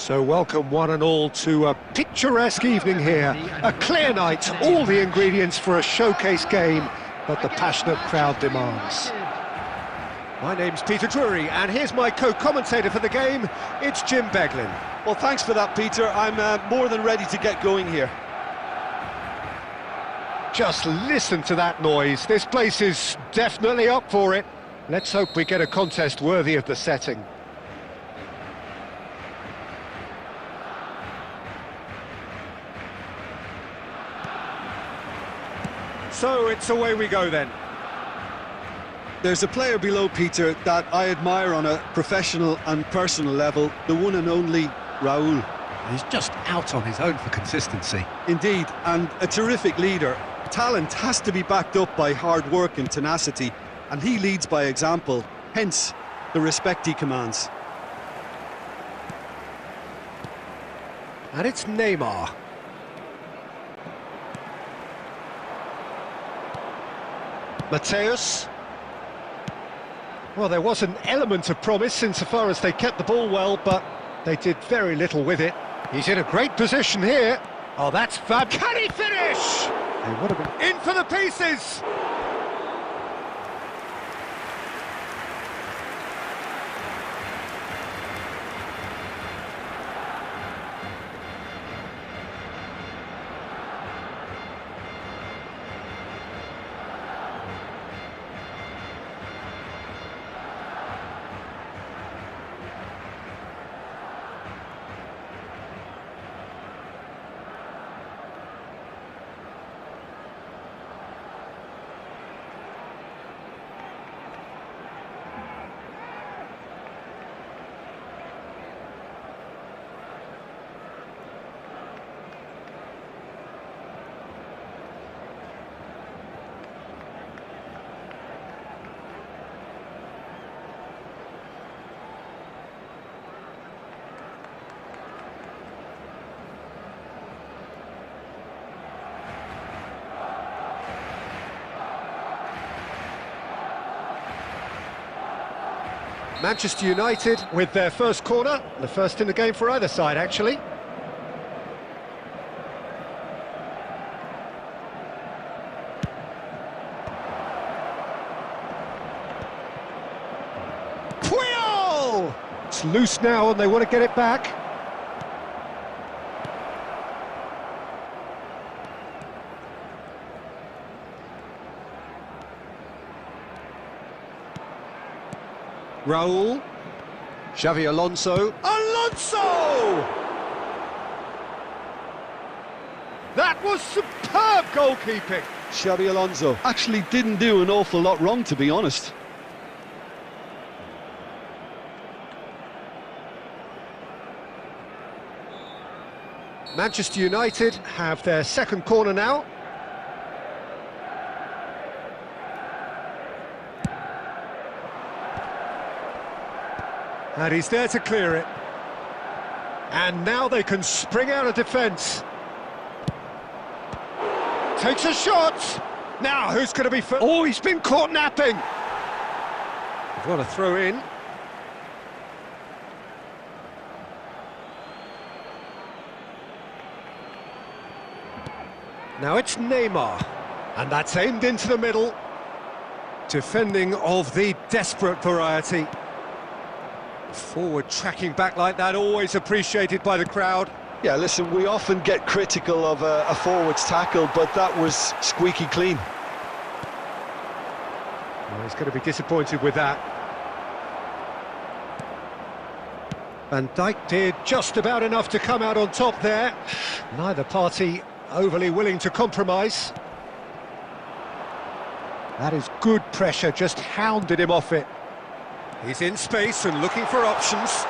So welcome one and all to a picturesque evening here. A clear night, all the ingredients for a showcase game that the passionate crowd demands. My name's Peter Drury, and here's my co-commentator for the game, it's Jim Beglin. Well, thanks for that, Peter. I'm more than ready to get going here. Just listen to that noise. This place is definitely up for it. Let's hope we get a contest worthy of the setting. So it's away we go then. There's a player below, Peter, that I admire on a professional and personal level, the one and only Raul. He's just out on his own for consistency. Indeed, and a terrific leader. Talent has to be backed up by hard work and tenacity, and he leads by example, hence the respect he commands. And it's Neymar. Mateus. Well, there was an element of promise insofar as they kept the ball well, but they did very little with it. He's in a great position here. Oh, that's fab. Can he finish? He would have been in for the pieces. Manchester United with their first corner, the first in the game for either side, actually. Puyol! It's loose now and they want to get it back. Raul, Xavi Alonso, That was superb goalkeeping! Xavi Alonso actually didn't do an awful lot wrong, to be honest. Manchester United have their second corner now. And he's there to clear it. And now they can spring out of defence. Takes a shot. Now who's going to be... Oh, he's been caught napping. They've got to throw in. Now it's Neymar. And that's aimed into the middle. Defending of the desperate variety. Forward tracking back like that, always appreciated by the crowd. Yeah, listen, we often get critical of a forward's tackle, but that was squeaky clean. Well, he's going to be disappointed with that. Van Dijk did just about enough to come out on top there. Neither party overly willing to compromise. That is good pressure, just hounded him off it. He's in space and looking for options.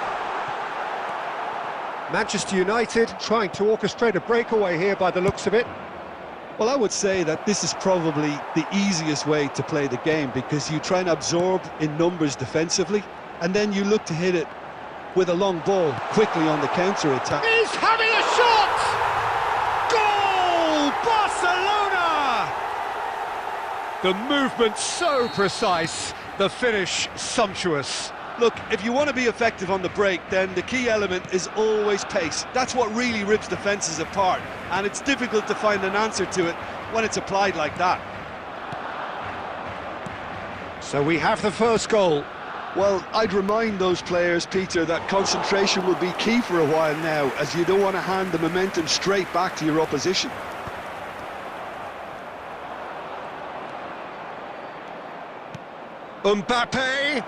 Manchester United trying to orchestrate a breakaway here by the looks of it. Well, I would say that this is probably the easiest way to play the game, because you try and absorb in numbers defensively, and then you look to hit it with a long ball quickly on the counter-attack. He's having a shot! Goal! Barcelona! The movement so precise. The finish sumptuous. Look, if you want to be effective on the break, then the key element is always pace. That's what really rips defences apart, and it's difficult to find an answer to it when it's applied like that. So we have the first goal. Well, I'd remind those players, Peter, that concentration will be key for a while now, as you don't want to hand the momentum straight back to your opposition. Mbappe!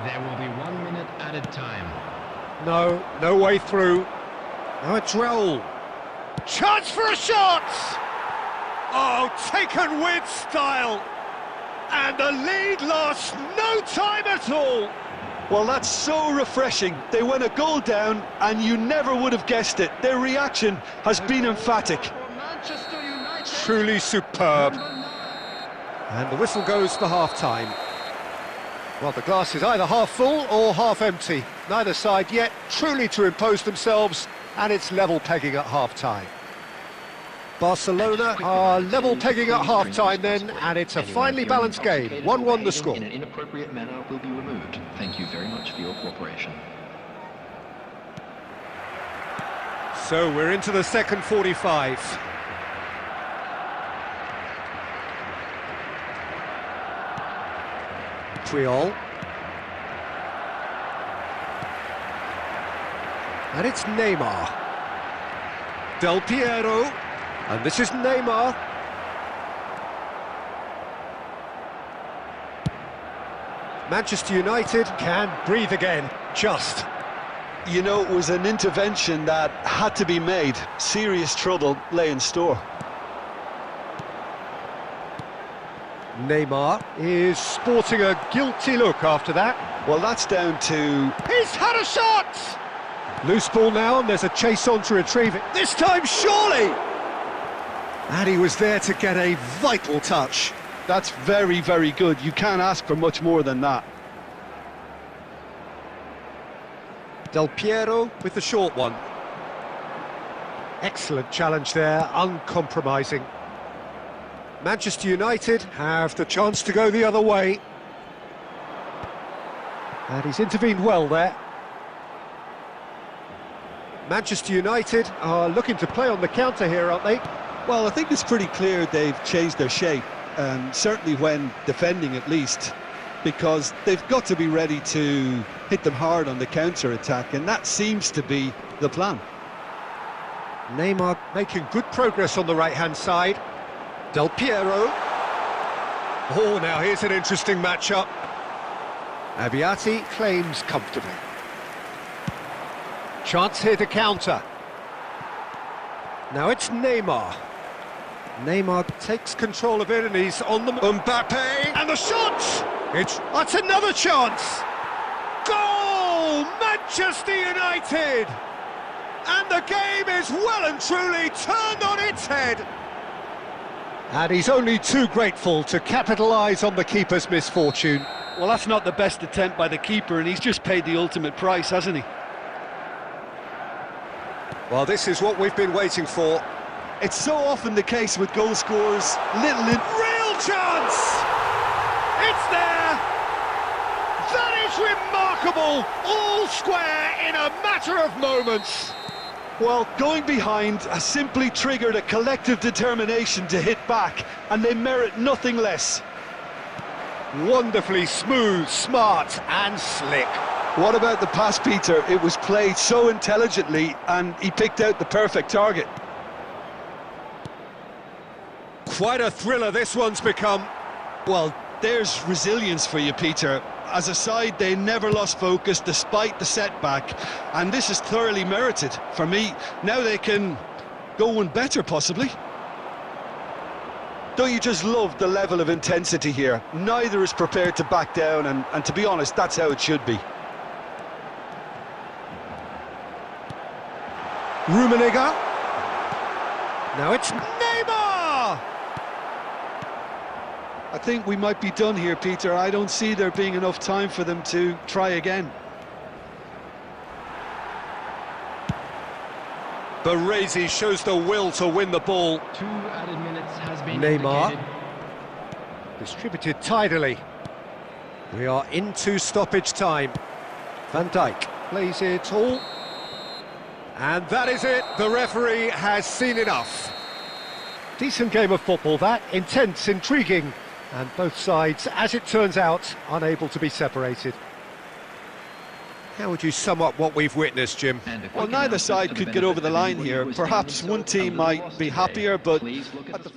There will be 1 minute added time. No way through. Now it's Raul. Chance for a shot! Oh, taken with style! And the lead lost no time at all! Well, that's so refreshing. They went a goal down, and you never would have guessed it. Their reaction has been emphatic. Truly superb. And the whistle goes for half-time. Well, the glass is either half full or half empty. Neither side yet truly to impose themselves, and it's level pegging at half-time. Barcelona are level pegging at half-time then, and it's a finely balanced game. 1-1 the score. In an inappropriate manner will be removed. Thank you very much for your cooperation. So we're into the second 45. Puyol. And it's Neymar. Del Piero. And this is Neymar. Manchester United can breathe again, just. You know, it was an intervention that had to be made. Serious trouble lay in store. Neymar is sporting a guilty look after that. Well, that's down to... He's had a shot! Loose ball now, and there's a chase on to retrieve it. This time, surely! And he was there to get a vital touch. That's very, very good. You can't ask for much more than that. Del Piero with the short one. Excellent challenge there, uncompromising. Manchester United have the chance to go the other way. And he's intervened well there. Manchester United are looking to play on the counter here, aren't they? Well, I think it's pretty clear they've changed their shape, certainly when defending at least, because they've got to be ready to hit them hard on the counter-attack, and that seems to be the plan. Neymar making good progress on the right-hand side. Del Piero. Oh, now here's an interesting matchup. Abbiati claims comfortably. Chance here to counter. Now it's Neymar. Neymar takes control of it and he's on the... Mbappe! And the shot! That's another chance! Goal! Manchester United! And the game is well and truly turned on its head. And he's only too grateful to capitalise on the keeper's misfortune. Well, that's not the best attempt by the keeper, and he's just paid the ultimate price, hasn't he? Well, this is what we've been waiting for. It's so often the case with goal scorers. Real chance! It's there! That is remarkable! All square in a matter of moments. Well, going behind has simply triggered a collective determination to hit back, and they merit nothing less. Wonderfully smooth, smart and slick. What about the pass, Peter? It was played so intelligently, and he picked out the perfect target. Quite a thriller this one's become. Well, there's resilience for you, Peter. As a side, they never lost focus despite the setback, and this is thoroughly merited. For me, now they can go one better, possibly. Don't you just love the level of intensity here? Neither is prepared to back down, and to be honest, that's how it should be. Rummenigge. Now it's Neymar! I think we might be done here, Peter. I don't see there being enough time for them to try again. Baresi shows the will to win the ball. 2 added minutes has been Neymar. indicated. Distributed tidily. We are into stoppage time. Van Dijk plays it all. And that is it. The referee has seen enough. Decent game of football, that. Intense, intriguing. And both sides, as it turns out, unable to be separated. How would you sum up what we've witnessed, Jim? Well, neither side could get over the line here. Perhaps one team might be happier, but at the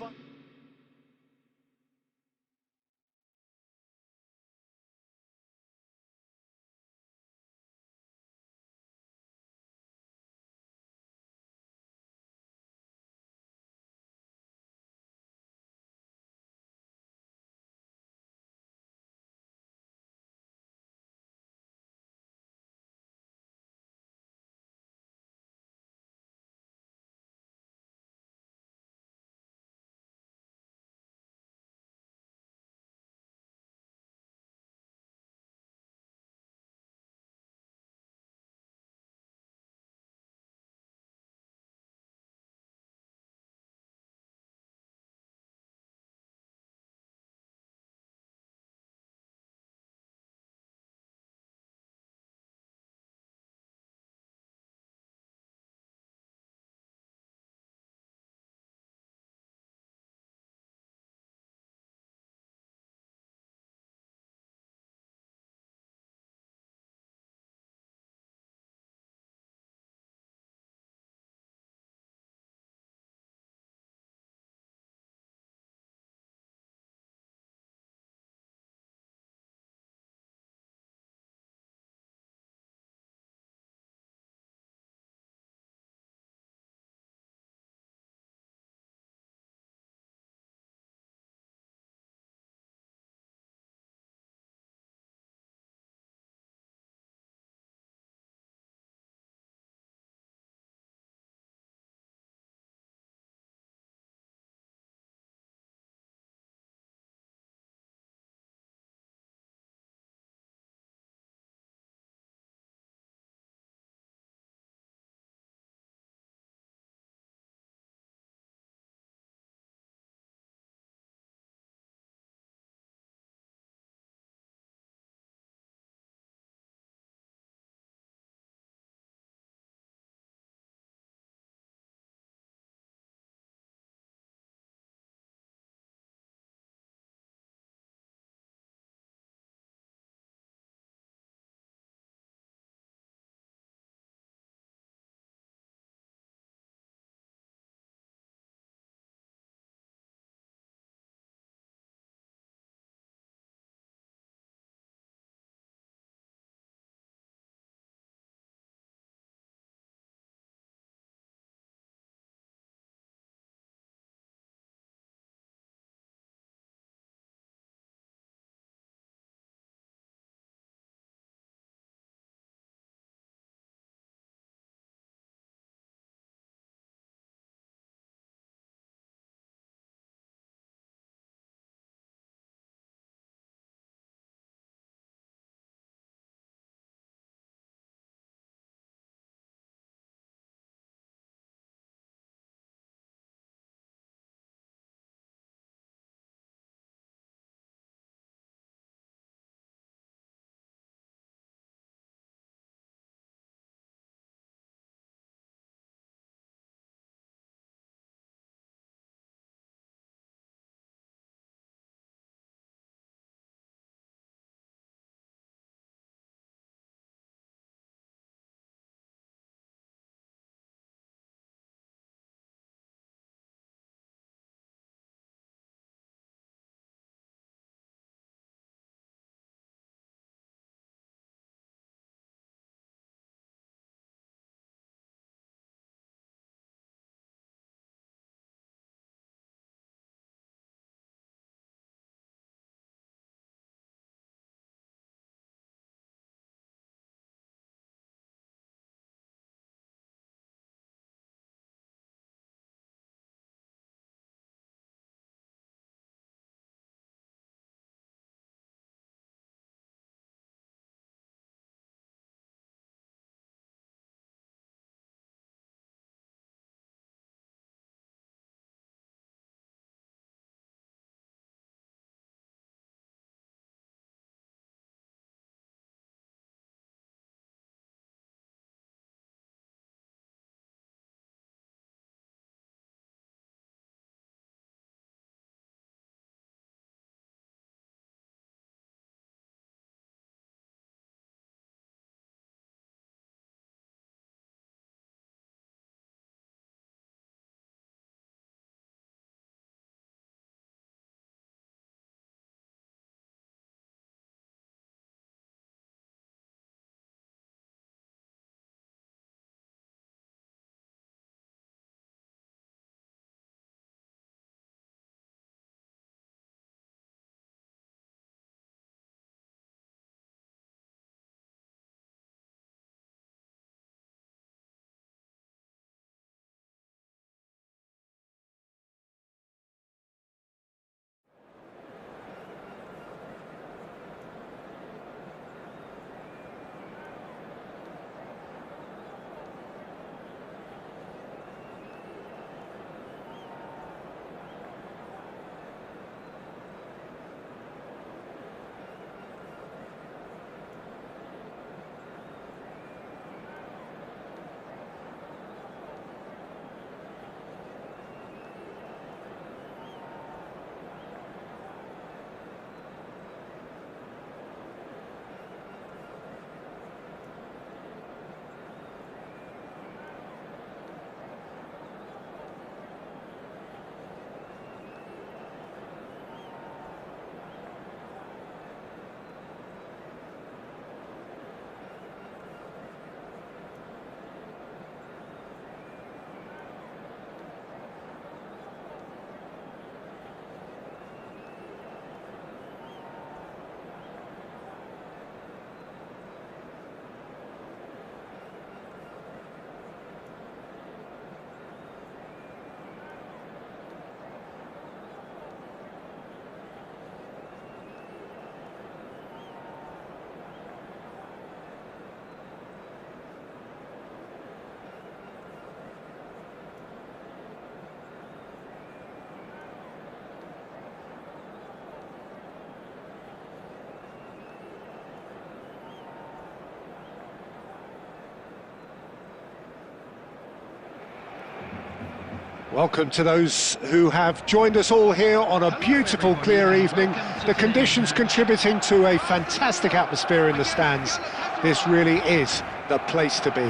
Welcome to those who have joined us all here on a beautiful, clear evening. The conditions contributing to a fantastic atmosphere in the stands. This really is the place to be.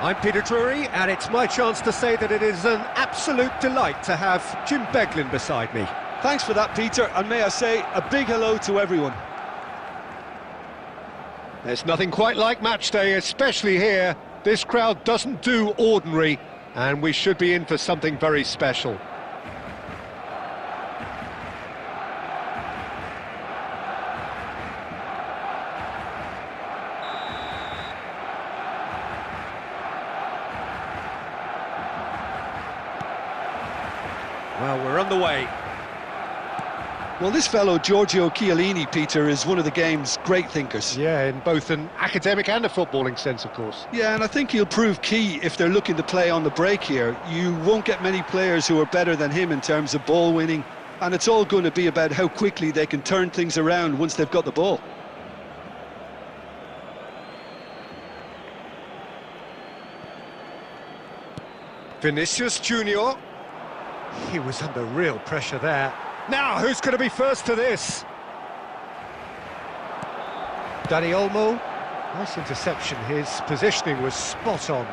I'm Peter Drury, and it's my chance to say that it is an absolute delight to have Jim Beglin beside me. Thanks for that, Peter, and may I say a big hello to everyone. There's nothing quite like match day, especially here. This crowd doesn't do ordinary, and we should be in for something very special. Well, we're on the way. Well, this fellow, Giorgio Chiellini, Peter, is one of the game's great thinkers. Yeah, in both an academic and a footballing sense, of course. Yeah, and I think he'll prove key if they're looking to play on the break here. You won't get many players who are better than him in terms of ball winning, and it's all going to be about how quickly they can turn things around once they've got the ball. Vinicius Junior. He was under real pressure there. Now, who's going to be first to this? Dani Olmo. Nice interception. His positioning was spot on.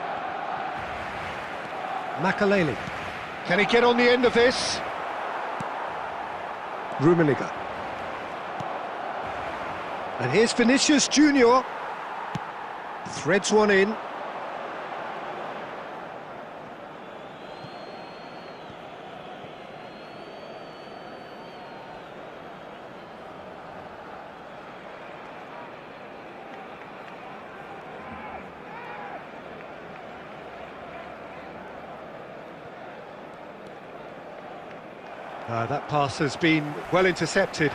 Makaleli. Can he get on the end of this? Rummenigge. And here's Vinicius Junior. Threads one in. That pass has been well intercepted.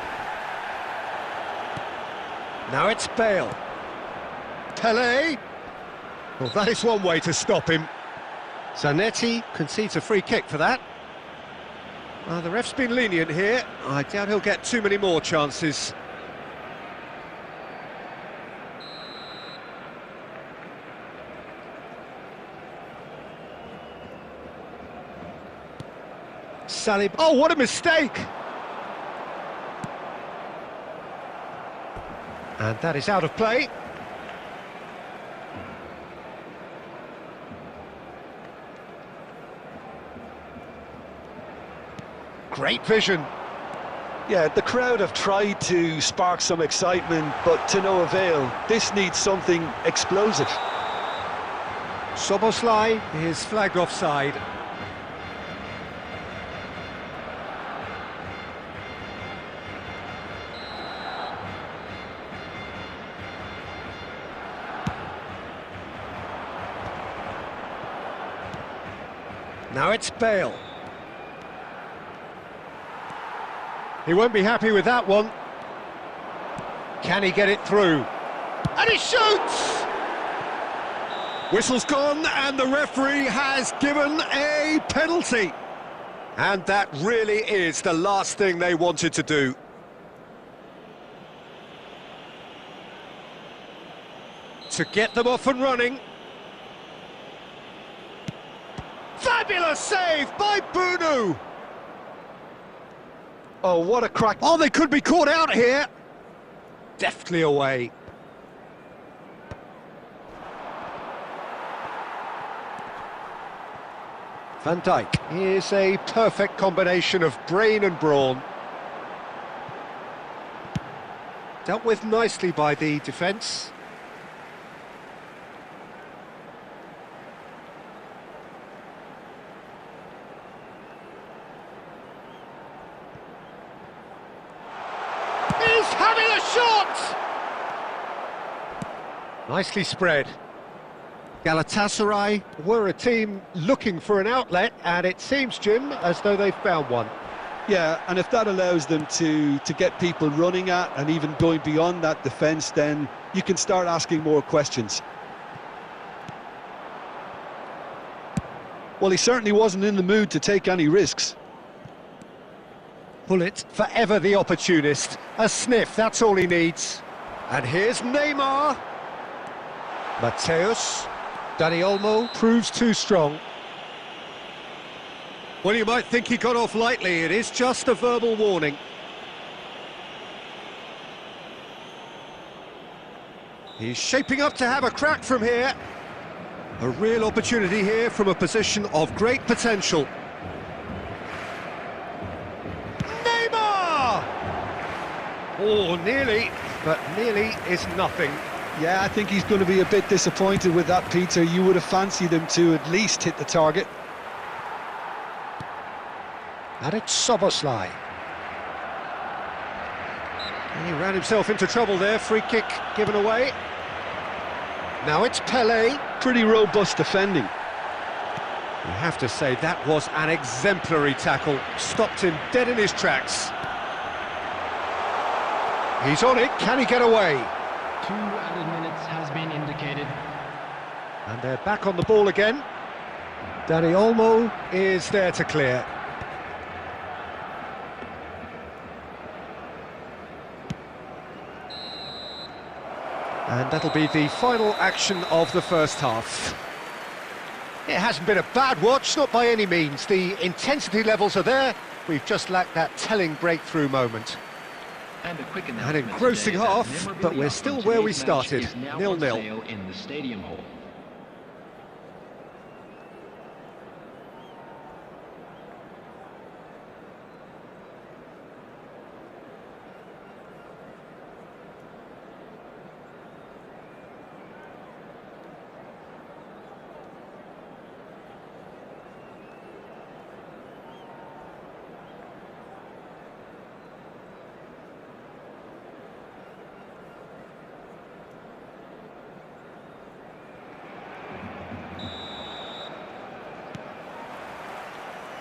Now it's Bale. Pelé. Well, that is one way to stop him. Zanetti concedes a free kick for that. The ref's been lenient here. I doubt he'll get too many more chances. Salib. Oh, what a mistake! And that is out of play. Great vision. Yeah, the crowd have tried to spark some excitement, but to no avail. This needs something explosive. Szoboszlai is flagged offside. Now it's Bale. He won't be happy with that one. Can he get it through? And he shoots! Whistle's gone, and the referee has given a penalty. And that really is the last thing they wanted to do. To get them off and running. Fabulous save by Bunu! Oh, what a crack. Oh, they could be caught out here. Deftly away. Van Dijk. Here's a perfect combination of brain and brawn. Dealt with nicely by the defence. He's having a shot! Nicely spread. Galatasaray were a team looking for an outlet, and it seems, Jim, as though they've found one. Yeah, and if that allows them to get people running at and even going beyond that defence, then you can start asking more questions. Well, he certainly wasn't in the mood to take any risks. Bullet, forever the opportunist. A sniff, that's all he needs. And here's Neymar. Mateus. Dani Olmo proves too strong. Well, you might think he got off lightly. It is just a verbal warning. He's shaping up to have a crack from here. A real opportunity here from a position of great potential. Neymar! Oh, nearly, but nearly is nothing. Yeah, I think he's going to be a bit disappointed with that, Peter. You would have fancied him to at least hit the target. And it's Soboslai. And he ran himself into trouble there. Free kick given away. Now it's Pelé. Pretty robust defending. You have to say that was an exemplary tackle. Stopped him dead in his tracks. He's on it. Can he get away? 2 added minutes has been indicated. And they're back on the ball again. Dani Olmo is there to clear. And that'll be the final action of the first half. It hasn't been a bad watch, not by any means. The intensity levels are there. We've just lacked that telling breakthrough moment. And a quick An announcement engrossing today that half, memorabilia but we're from still where we today's match started, is now 0-0. on sale in the stadium hall.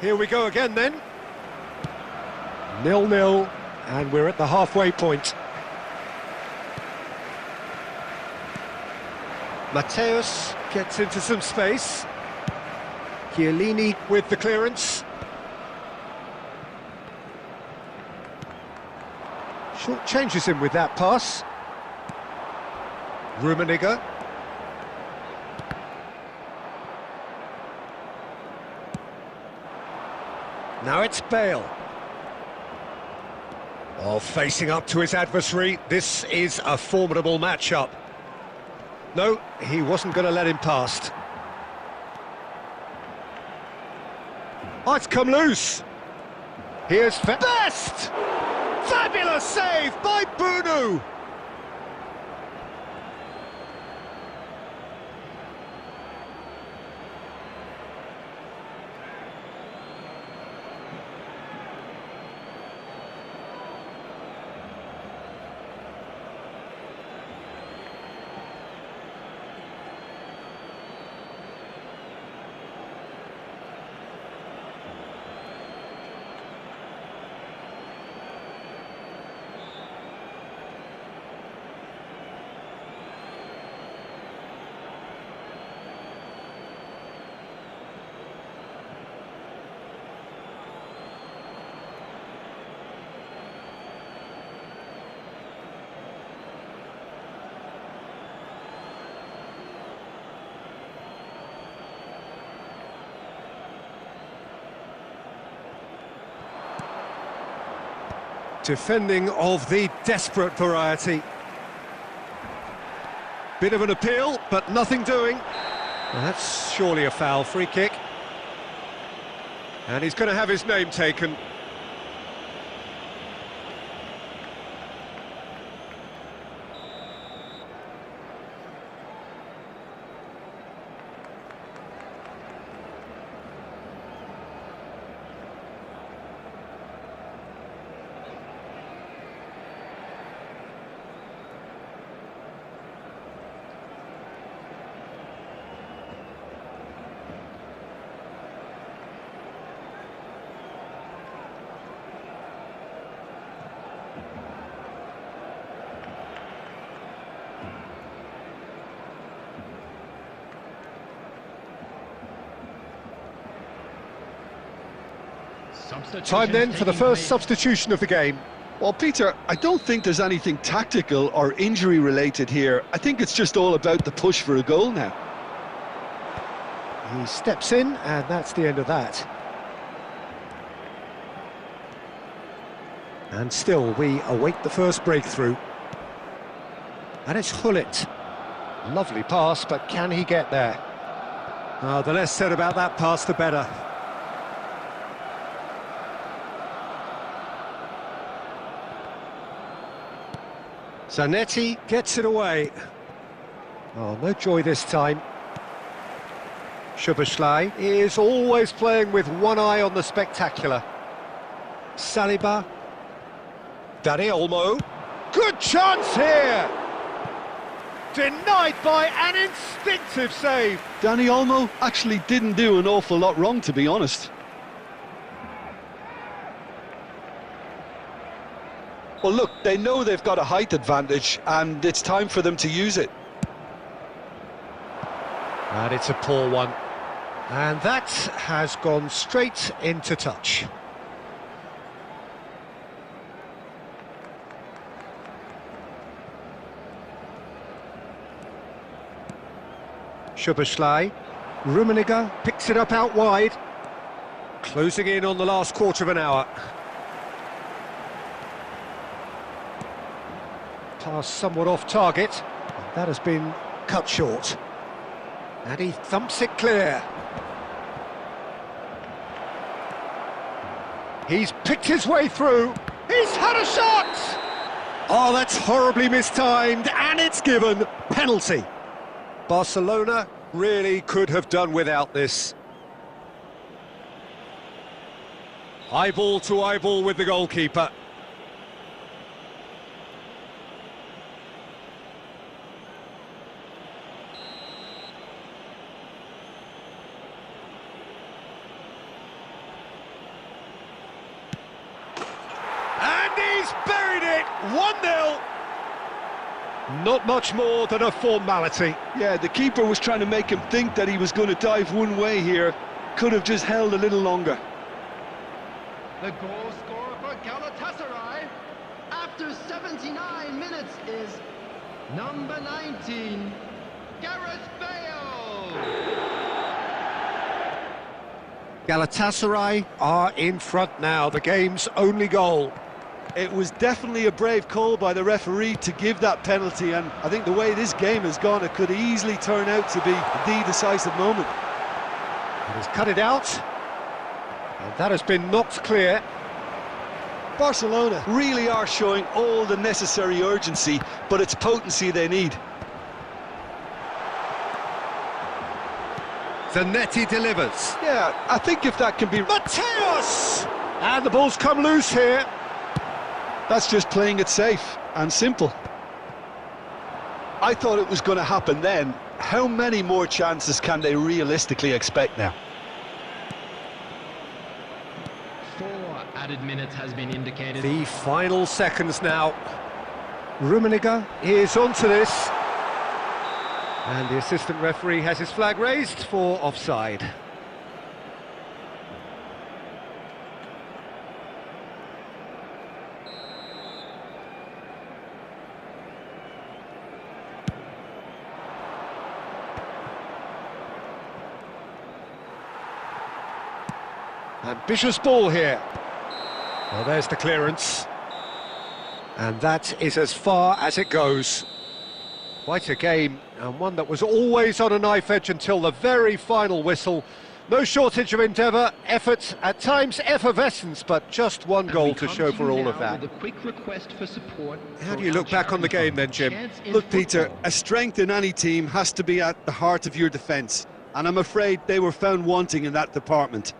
Here we go again then. 0-0, and we're at the halfway point. Mateus gets into some space. Chiellini with the clearance. Short changes him with that pass. Rummenigge. Now it's Bale. Oh, facing up to his adversary, this is a formidable matchup. No, he wasn't going to let him past. Oh, it's come loose. Here's Best! Fabulous save by Bunu! Defending of the desperate variety. Bit of an appeal, but nothing doing. Well, that's surely a foul. Free kick. And he's going to have his name taken. Time then for the first substitution of the game. Well, Peter, I don't think there's anything tactical or injury related here. I think it's just all about the push for a goal now. He steps in, and that's the end of that. And still, we await the first breakthrough. And it's Hullet. Lovely pass, but can he get there? The less said about that pass, the better. Zanetti gets it away. Oh, no joy this time. Szoboszlai is always playing with one eye on the spectacular. Saliba. Dani Olmo. Good chance here! Denied by an instinctive save. Dani Olmo actually didn't do an awful lot wrong, to be honest. Well, look, they know they've got a height advantage, and it's time for them to use it. And it's a poor one. And that has gone straight into touch. Szoboszlai. Rummenigge picks it up out wide. Closing in on the last quarter of an hour. Pass somewhat off target. That has been cut short. And he thumps it clear. He's picked his way through. He's had a shot! Oh, that's horribly mistimed, and it's given. Penalty. Barcelona really could have done without this. Eyeball to eyeball with the goalkeeper. He's buried it, 1-0. Not much more than a formality. Yeah, the keeper was trying to make him think that he was going to dive one way here. Could have just held a little longer. The goal scorer for Galatasaray after 79 minutes is number 19, Gareth Bale. Galatasaray are in front now, the game's only goal. It was definitely a brave call by the referee to give that penalty, and I think the way this game has gone, it could easily turn out to be the decisive moment. And he's cut it out, and that has been knocked clear. Barcelona really are showing all the necessary urgency, but it's potency they need. Zanetti delivers. Yeah, I think if that can be... Mateus! And the ball's come loose here. That's just playing it safe and simple. I thought it was going to happen then. How many more chances can they realistically expect now? 4 added minutes has been indicated. The final seconds now. Rummenigge is onto this. And the assistant referee has his flag raised for offside. Ambitious ball here. Well, there's the clearance. And that is as far as it goes. Quite a game, and one that was always on a knife edge until the very final whistle. No shortage of endeavour, effort, at times effervescence, but just one goal to show for all of that. How do you look back on the game then, Jim? Look, Peter, a strength in any team has to be at the heart of your defence, and I'm afraid they were found wanting in that department.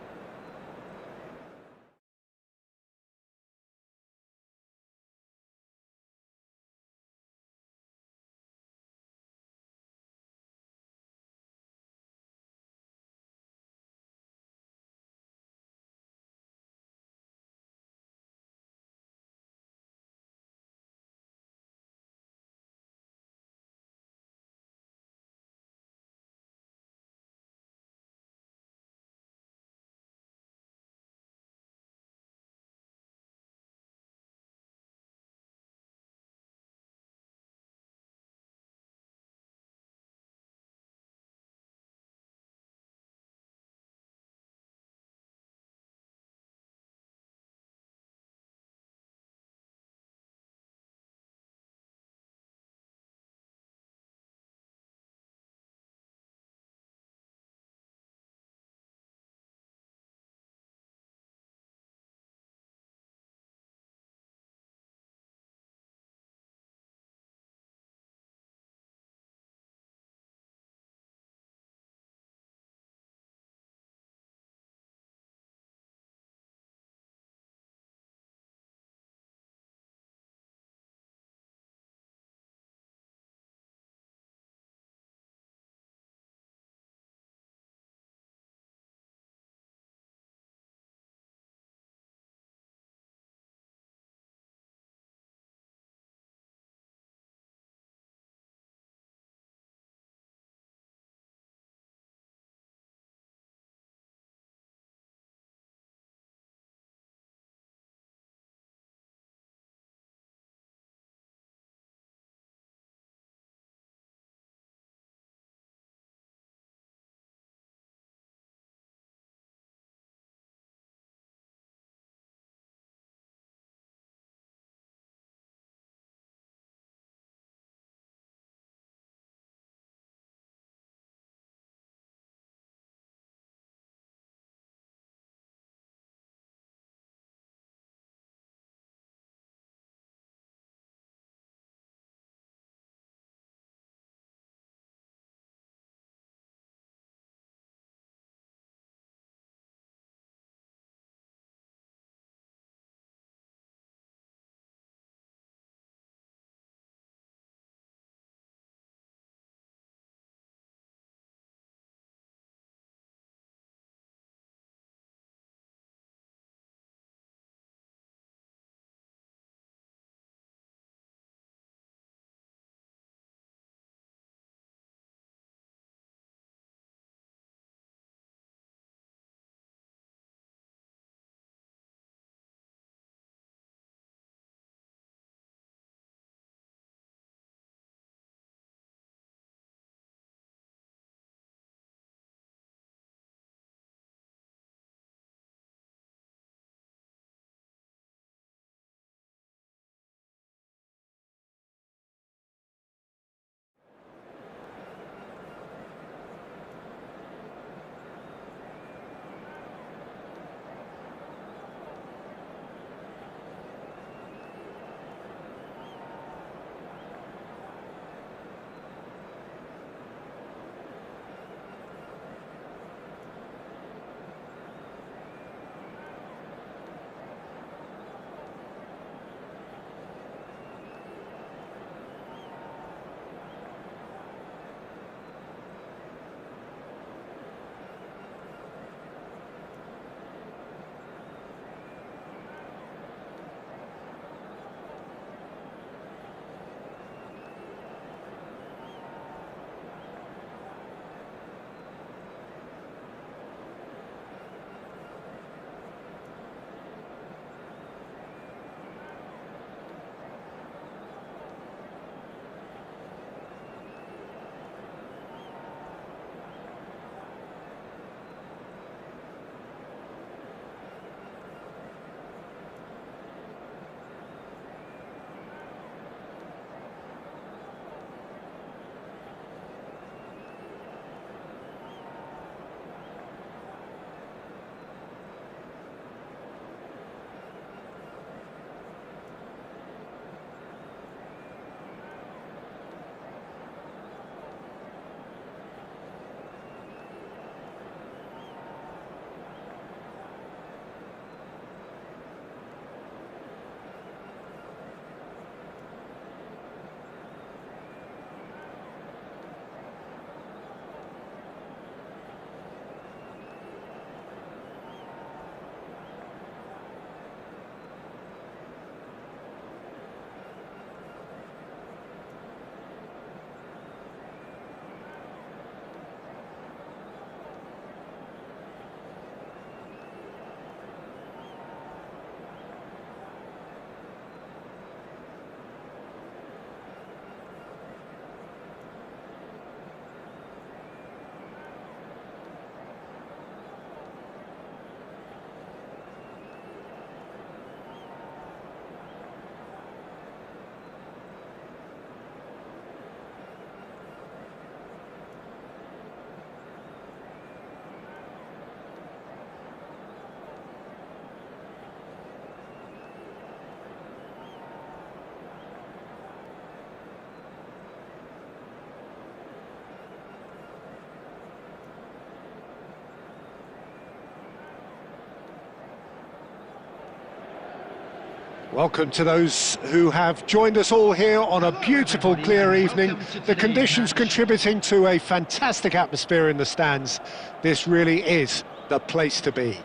Welcome to those who have joined us all here on a beautiful, clear evening. The conditions contributing to a fantastic atmosphere in the stands. This really is the place to be.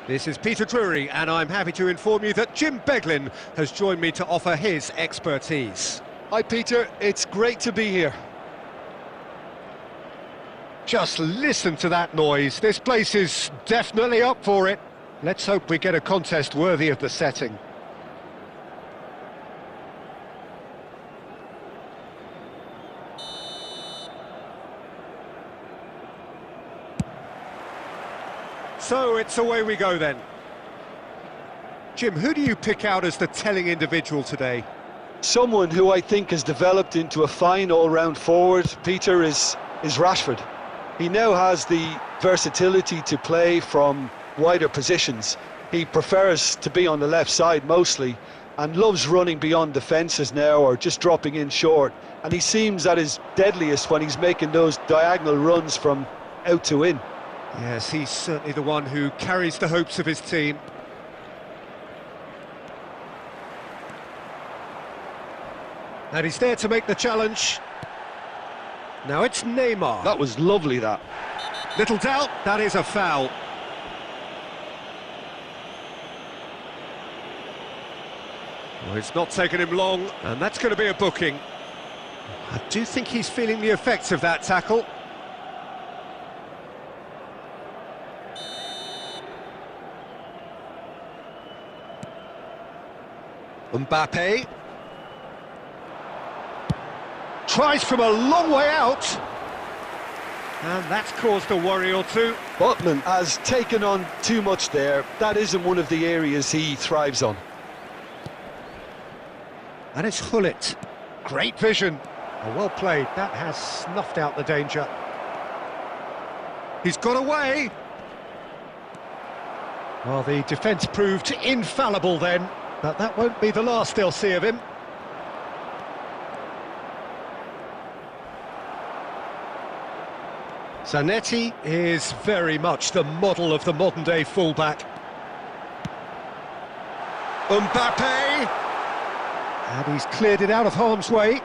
This is Peter Drury, and I'm happy to inform you that Jim Beglin has joined me to offer his expertise. Hi Peter, it's great to be here. Just listen to that noise. This place is definitely up for it. Let's hope we get a contest worthy of the setting. So it's away we go then. Jim, who do you pick out as the telling individual today? Someone who I think has developed into a fine all-round forward, Peter, is Rashford. He now has the versatility to play from wider positions. He prefers to be on the left side mostly and loves running beyond defences now or just dropping in short, and he seems at his deadliest when he's making those diagonal runs from out to in. Yes, he's certainly the one who carries the hopes of his team. And he's there to make the challenge. Now it's Neymar. That was lovely, that. Little doubt, that is a foul. Well, it's not taken him long, and that's going to be a booking. I do think he's feeling the effects of that tackle. Mbappe. Tries from a long way out. And that's caused a worry or two. Botman has taken on too much there. That isn't one of the areas he thrives on. And it's Hullet. Great vision. Oh, well played. That has snuffed out the danger. He's got away. Well, the defence proved infallible then, but that won't be the last they'll see of him. Zanetti is very much the model of the modern-day fullback. Mbappe! And he's cleared it out of harm's way.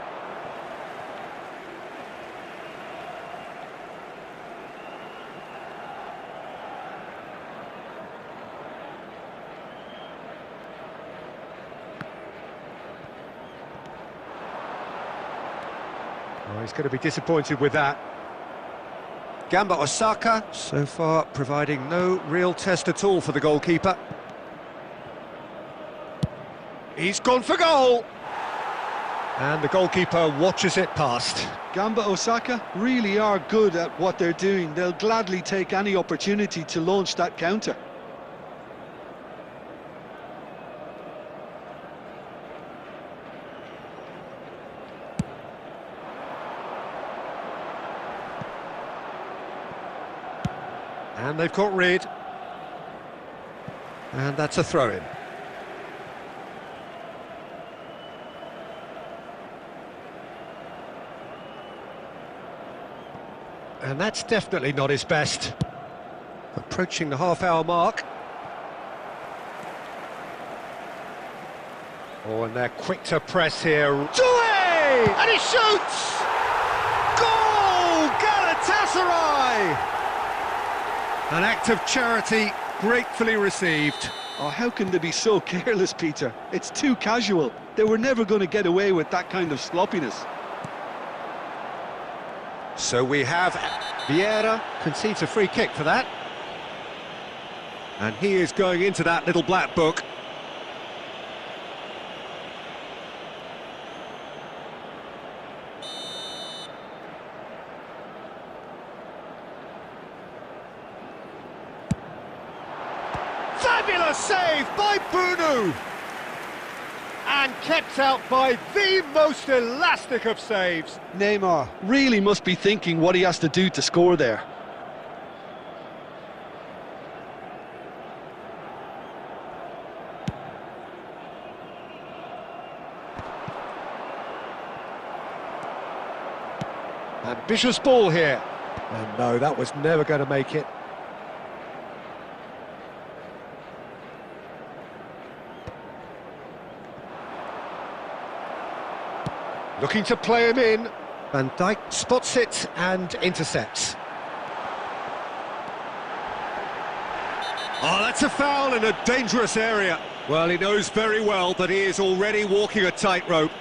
Oh, he's going to be disappointed with that. Gamba Osaka, so far providing no real test at all for the goalkeeper. He's gone for goal! And the goalkeeper watches it past. Gamba Osaka really are good at what they're doing. They'll gladly take any opportunity to launch that counter. And they've got rid. And that's a throw-in. And that's definitely not his best. Approaching the half-hour mark. Oh, and they're quick to press here. Doué! And he shoots! Goal! Galatasaray! An act of charity gratefully received. Oh, how can they be so careless, Peter? It's too casual. They were never going to get away with that kind of sloppiness. So we have Vieira concedes a free kick for that. And he is going into that little black book. Fabulous save by Bunu! And kept out by the most elastic of saves. Neymar really must be thinking what he has to do to score there. Ambitious ball here. And no, that was never going to make it. Looking to play him in. Van Dijk spots it and intercepts. Oh, that's a foul in a dangerous area. Well, he knows very well that he is already walking a tightrope.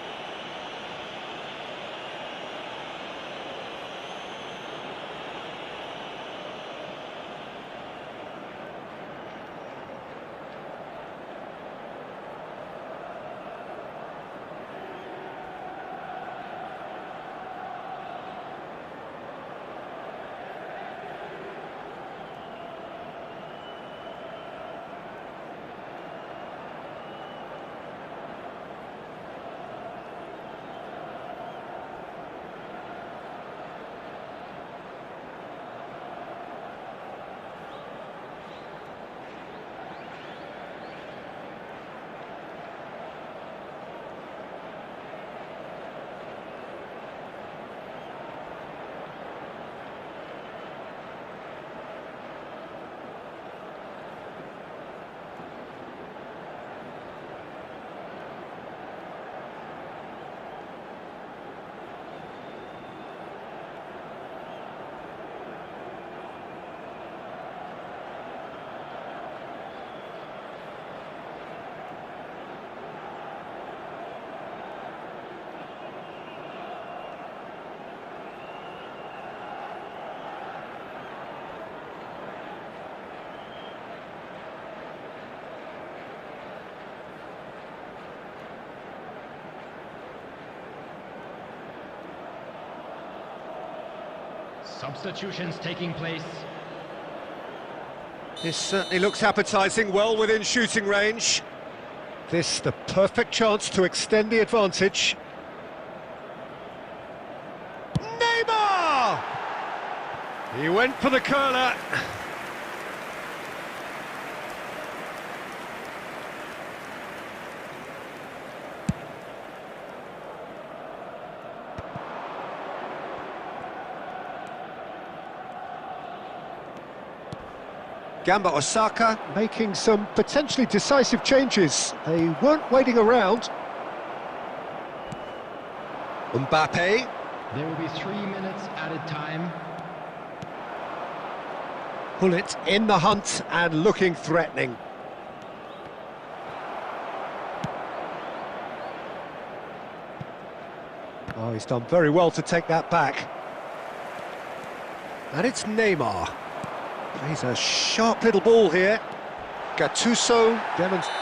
Substitutions taking place. This certainly looks appetising, well within shooting range. This the perfect chance to extend the advantage. Neymar! He went for the curler. Gamba Osaka making some potentially decisive changes. They weren't waiting around. Mbappe. There will be 3 minutes added time. Pullet in the hunt and looking threatening. Oh, he's done very well to take that back. And it's Neymar. He's a sharp little ball here. Gattuso demonstrates.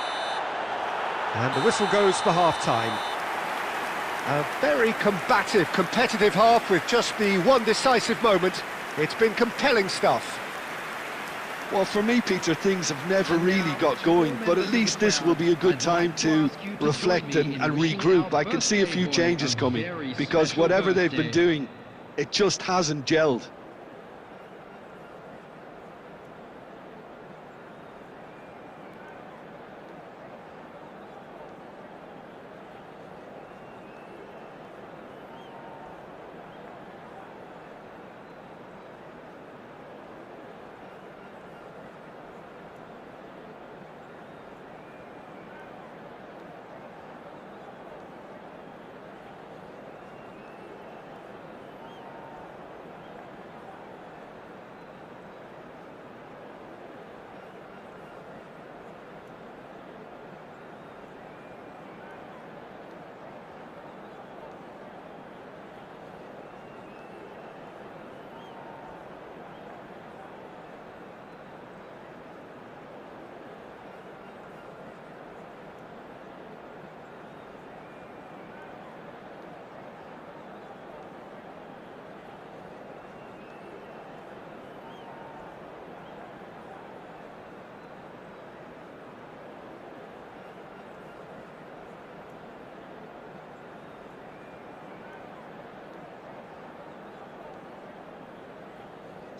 And the whistle goes for half-time. A very combative, competitive half with just the one decisive moment. It's been compelling stuff. Well, for me, Peter, things have never really got going, but at least this will be a good time to reflect and regroup. I can see a few changes coming, because whatever they've been doing, it just hasn't gelled.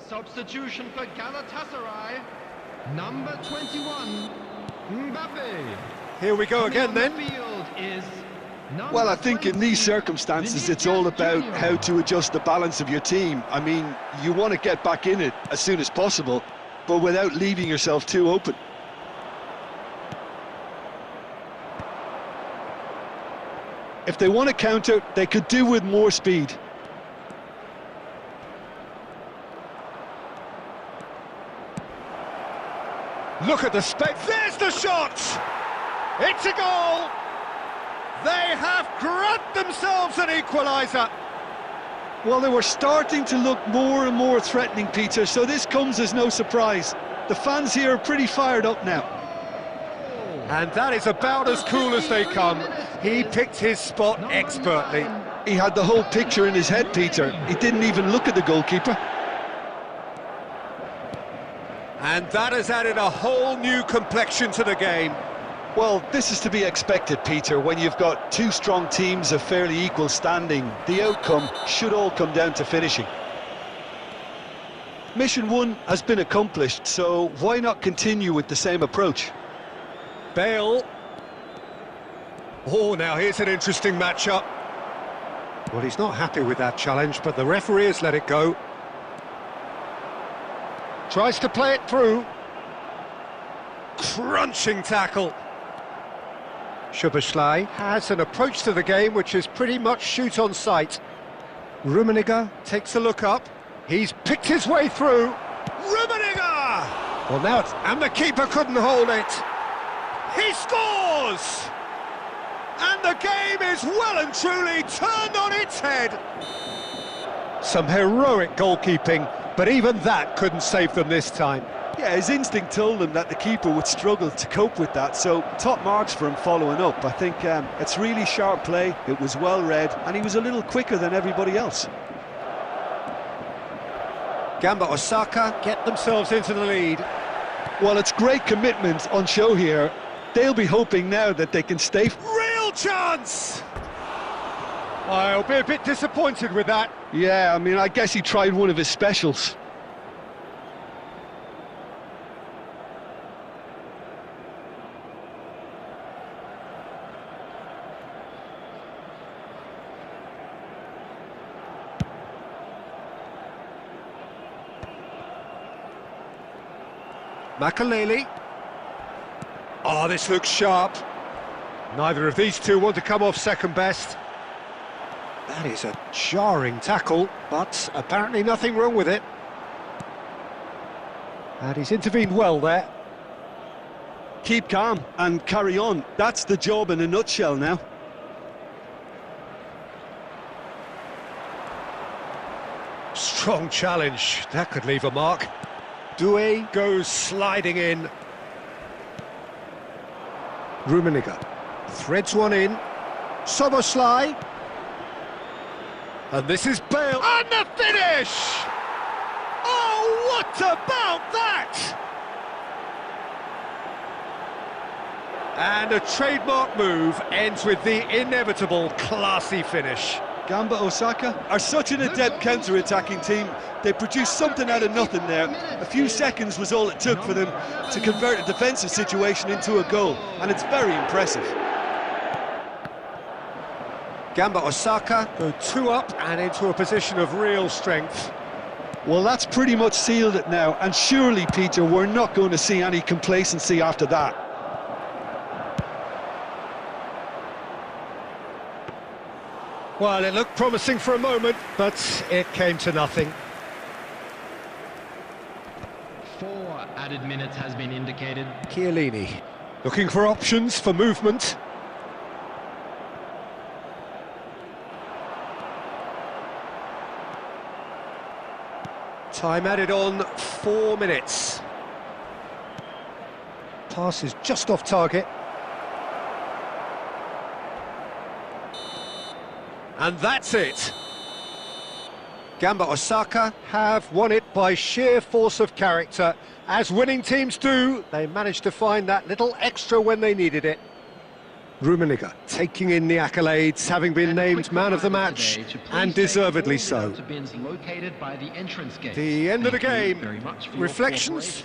Substitution for Galatasaray. Number 21, Mbappe. Here we go again then. Well, I think in these circumstances it's all about how to adjust the balance of your team. I mean, you want to get back in it as soon as possible, but without leaving yourself too open. If they want to counter, they could do with more speed. Look at the there's the shot! It's a goal! They have grabbed themselves an equaliser. Well, they were starting to look more and more threatening, Peter, so this comes as no surprise. The fans here are pretty fired up now. And that is about as cool as they come. He picked his spot expertly. He had the whole picture in his head, Peter. He didn't even look at the goalkeeper. And that has added a whole new complexion to the game. Well, this is to be expected, Peter, when you've got two strong teams of fairly equal standing. The outcome should all come down to finishing. Mission 1 has been accomplished, so why not continue with the same approach? Bale. Oh, now here's an interesting matchup. Well, he's not happy with that challenge, but the referee has let it go. Tries to play it through. Crunching tackle. Szoboszlai has an approach to the game which is pretty much shoot on sight. Rummenigge takes a look up. He's picked his way through. Rummenigge! Well, now it's... and the keeper couldn't hold it. He scores! And the game is well and truly turned on its head. Some heroic goalkeeping, but even that couldn't save them this time. Yeah, his instinct told him that the keeper would struggle to cope with that, so top marks for him following up. I think it's really sharp play, it was well read, and he was a little quicker than everybody else. Gamba Osaka get themselves into the lead. Well, it's great commitment on show here. They'll be hoping now that they can stay... Real chance! I'll be a bit disappointed with that. Yeah, I mean, I guess he tried one of his specials. Makaleli. Oh, this looks sharp. Neither of these two want to come off second best. That is a jarring tackle, but apparently nothing wrong with it. And he's intervened well there. Keep calm and carry on. That's the job in a nutshell now. Strong challenge. That could leave a mark. Doué goes sliding in. Rummenigge threads one in. Szoboszlai. And this is Bale. And the finish! Oh, what about that? And a trademark move ends with the inevitable classy finish. Gamba Osaka are such an adept counter-attacking team. They produced something out of nothing there. A few seconds was all it took for them to convert a defensive situation into a goal, and it's very impressive. Gamba Osaka go two up and into a position of real strength. Well, that's pretty much sealed it now, and surely, Peter, we're not going to see any complacency after that. Well, it looked promising for a moment, but it came to nothing. 4 added minutes has been indicated. Chiellini looking for options for movement. Time added on 4 minutes. Pass is just off target. And that's it. Gamba Osaka have won it by sheer force of character. As winning teams do, they managed to find that little extra when they needed it. Rummenigge taking in the accolades, having been named man of the match, and deservedly so. The end of the game. Reflections?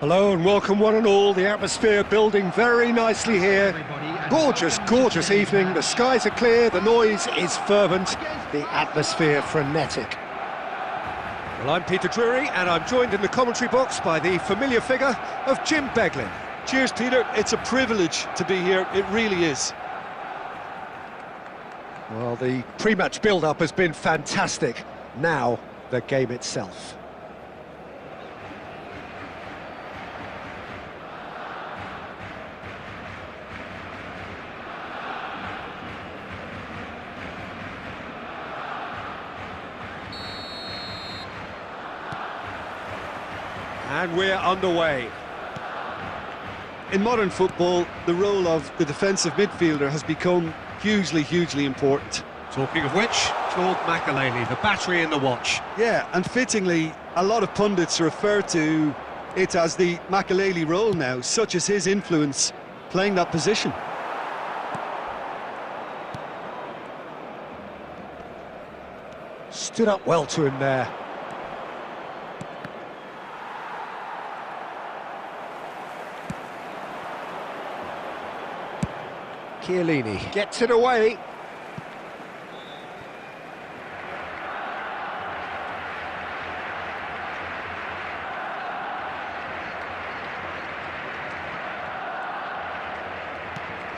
Hello and welcome one and all. The atmosphere building very nicely here. Gorgeous, gorgeous evening. The skies are clear, the noise is fervent, the atmosphere frenetic. Well, I'm Peter Drury and I'm joined in the commentary box by the familiar figure of Jim Beglin. Cheers, Peter. It's a privilege to be here. It really is. Well, the pre-match build-up has been fantastic. Now, the game itself. And we're underway. In modern football, the role of the defensive midfielder has become hugely important. Talking of which, Claude Makelele, the battery in the watch. Yeah, and fittingly, a lot of pundits refer to it as the Makelele role now, such as his influence playing that position. Stood up well to him there. Chiellini gets it away.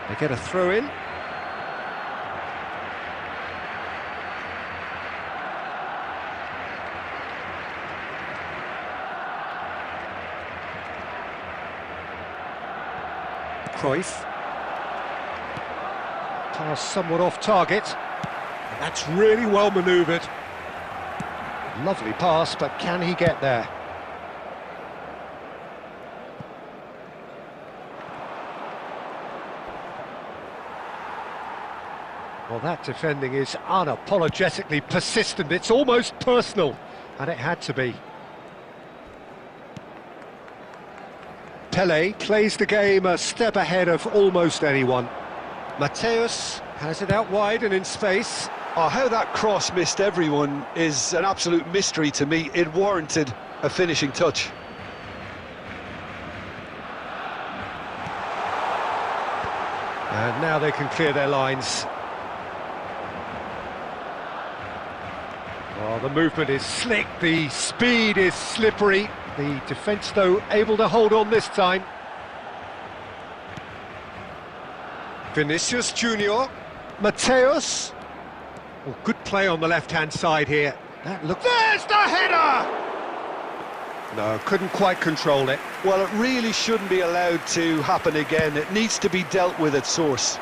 They get a throw in. Cruyff. Pass somewhat off target. And that's really well manoeuvred. Lovely pass, but can he get there? Well, that defending is unapologetically persistent. It's almost personal, and it had to be. Pelé plays the game a step ahead of almost anyone. Mateus has it out wide and in space. Oh, how that cross missed everyone is an absolute mystery to me. It warranted a finishing touch. And now they can clear their lines. Oh, the movement is slick, the speed is slippery. The defence, though, able to hold on this time. Vinicius Junior, Mateus. Oh, good play on the left-hand side here. That look. There's the header! No, couldn't quite control it. Well, it really shouldn't be allowed to happen again. It needs to be dealt with at source.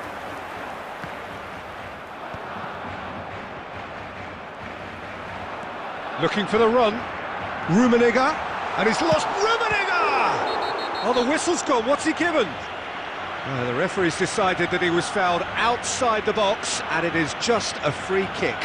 Looking for the run. Rummenigge, and he's lost Rummenigge! Oh, the whistle's gone. What's he given? The referee's decided that he was fouled outside the box, and it is just a free kick.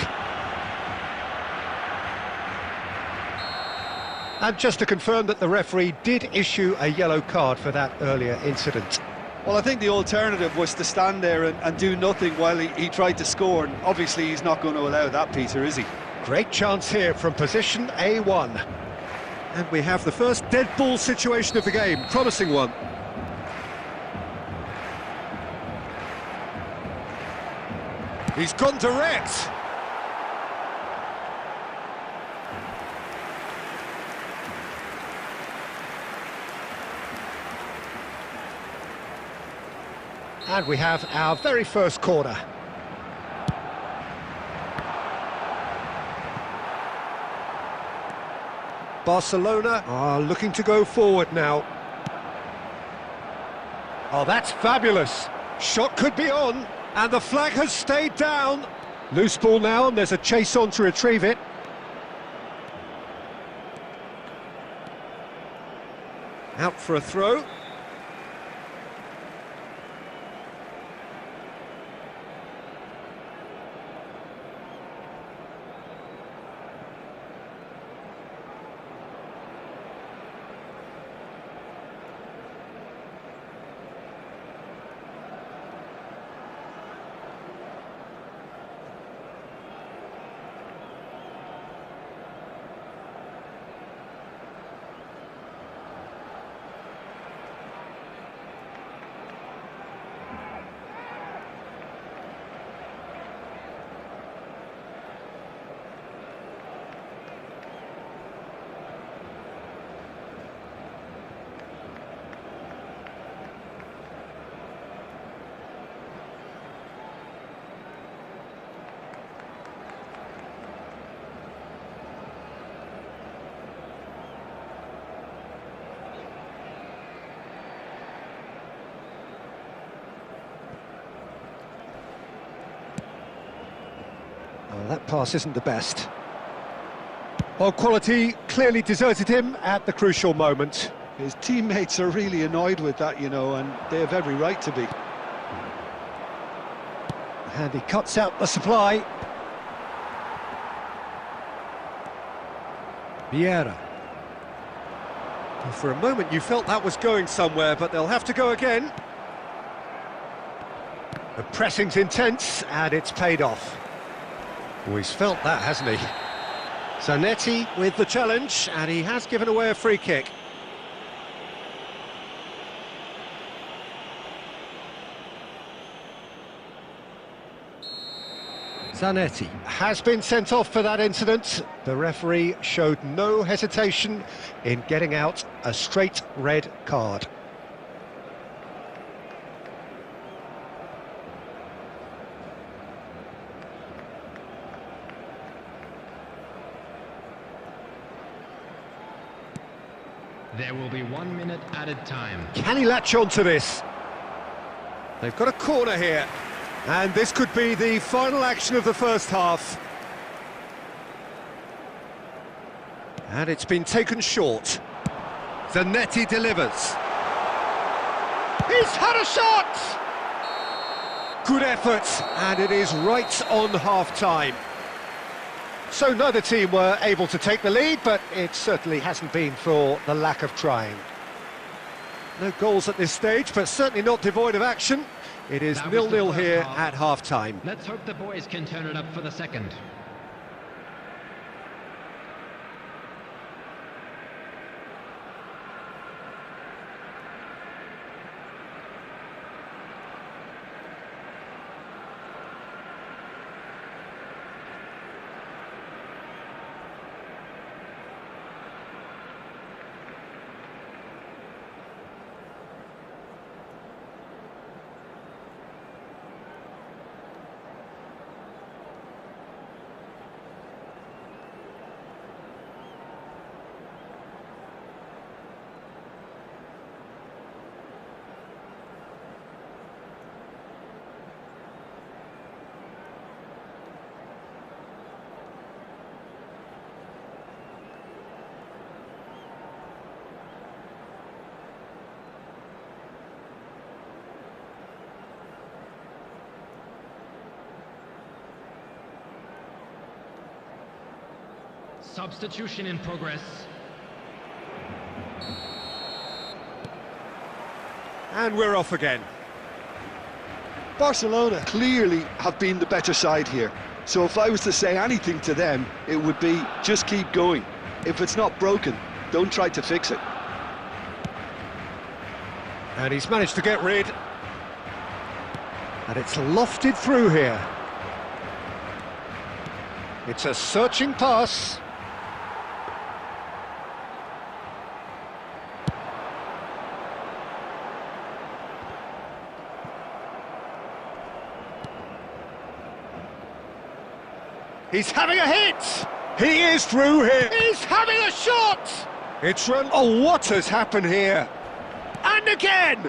And just to confirm that the referee did issue a yellow card for that earlier incident. Well, I think the alternative was to stand there and do nothing while he tried to score, and obviously he's not going to allow that, Peter, is he? Great chance here from position A1. And we have the first dead ball situation of the game, promising one. He's gone direct. And we have our very first corner. Barcelona are looking to go forward now. Oh, that's fabulous. Shot could be on, and the flag has stayed down. Loose ball now, and there's a chase on to retrieve it. Out for a throw. Well, that pass isn't the best. Well, quality clearly deserted him at the crucial moment. His teammates are really annoyed with that, you know, and they have every right to be. And he cuts out the supply. Vieira. Well, for a moment you felt that was going somewhere, but they'll have to go again. The pressing's intense, and it's paid off. Oh, he's felt that, hasn't he? Zanetti with the challenge, and he has given away a free kick. Zanetti has been sent off for that incident. The referee showed no hesitation in getting out a straight red card. There will be 1 minute added time. Can he latch on to this? They've got a corner here. And this could be the final action of the first half. And it's been taken short. Zanetti delivers. He's had a shot! Good effort, and it is right on half-time. So neither team were able to take the lead, but it certainly hasn't been for the lack of trying. No goals at this stage, but certainly not devoid of action. It is 0-0 here at half-time. Let's hope the boys can turn it up for the second. Substitution in progress. And we're off again. Barcelona clearly have been the better side here. So if I was to say anything to them, it would be just keep going. If it's not broken, don't try to fix it. And he's managed to get rid. And it's lofted through here. It's a searching pass. He's having a hit! He is through here! He's having a shot! It's run... Oh, what has happened here? And again!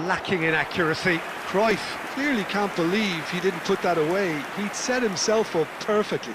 Lacking in accuracy. Cruyff clearly can't believe he didn't put that away. He'd set himself up perfectly.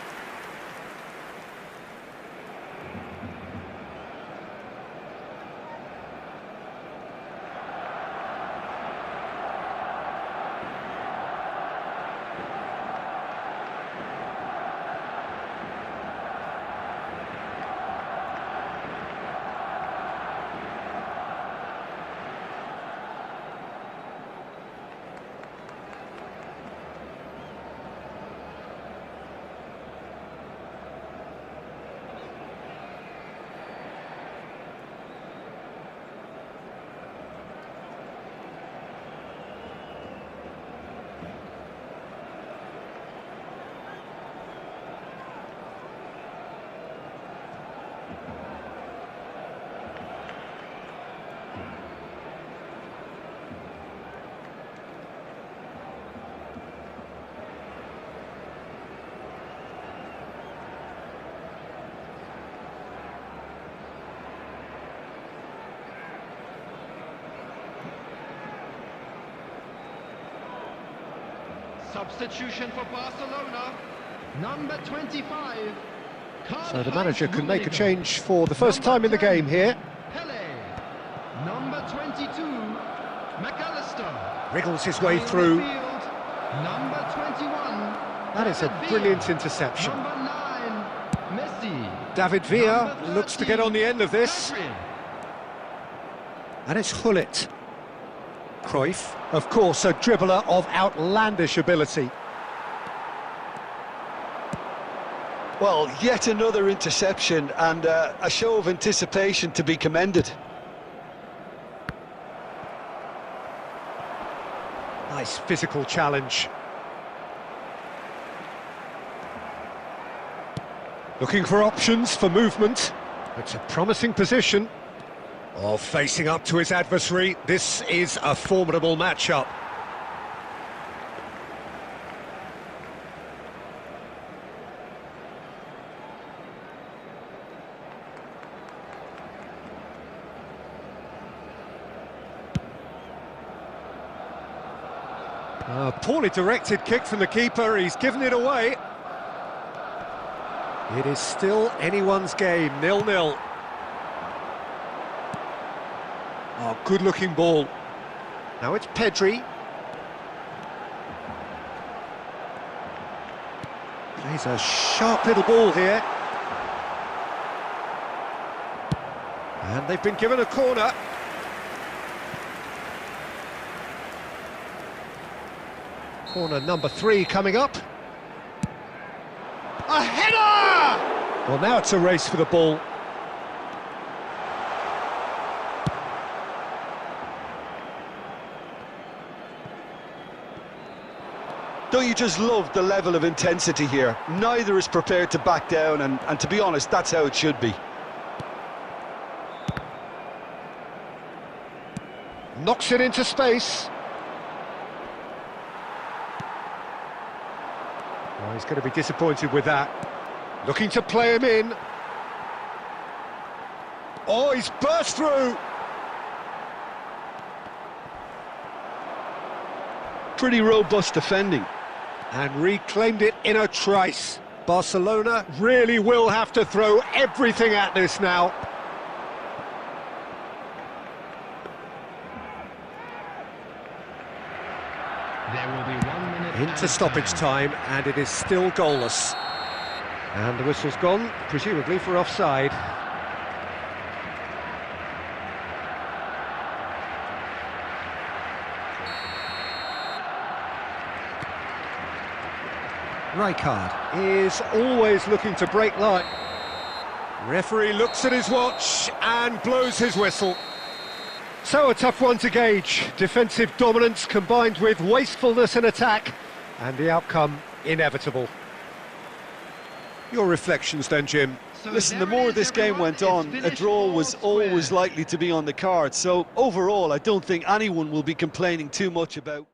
Substitution for Barcelona. Number 25. So the manager can make a change for the first time in the game here. Pele. Number 22. McAllister. Wriggles his way through. Number 21. That is a brilliant interception. Number 9. Messi. David Villa looks to get on the end of this. Adrian. And it's Hullet. Cruyff, of course, a dribbler of outlandish ability. Well, yet another interception and a show of anticipation to be commended. Nice physical challenge. Looking for options for movement. It's a promising position. Oh, facing up to his adversary. This is a formidable matchup. A poorly directed kick from the keeper. He's given it away. It is still anyone's game, 0-0. Oh, good-looking ball. Now it's Pedri. Plays a sharp little ball here. And they've been given a corner. Corner number 3 coming up. A header! Well, now it's a race for the ball. Don't you just love the level of intensity here? Neither is prepared to back down, and to be honest, that's how it should be. Knocks it into space. Oh, he's going to be disappointed with that. Looking to play him in. Oh, he's burst through. Pretty robust defending. And reclaimed it in a trice. Barcelona really will have to throw everything at this now. There will be 1 minute Into stoppage time, and it is still goalless. And the whistle's gone, presumably for offside. Rijkaard is always looking to break line. Referee looks at his watch and blows his whistle. So a tough one to gauge. Defensive dominance combined with wastefulness in attack, and the outcome inevitable. Your reflections then, Jim? Listen, the more this game went on, a draw was always likely to be on the card. So overall, I don't think anyone will be complaining too much about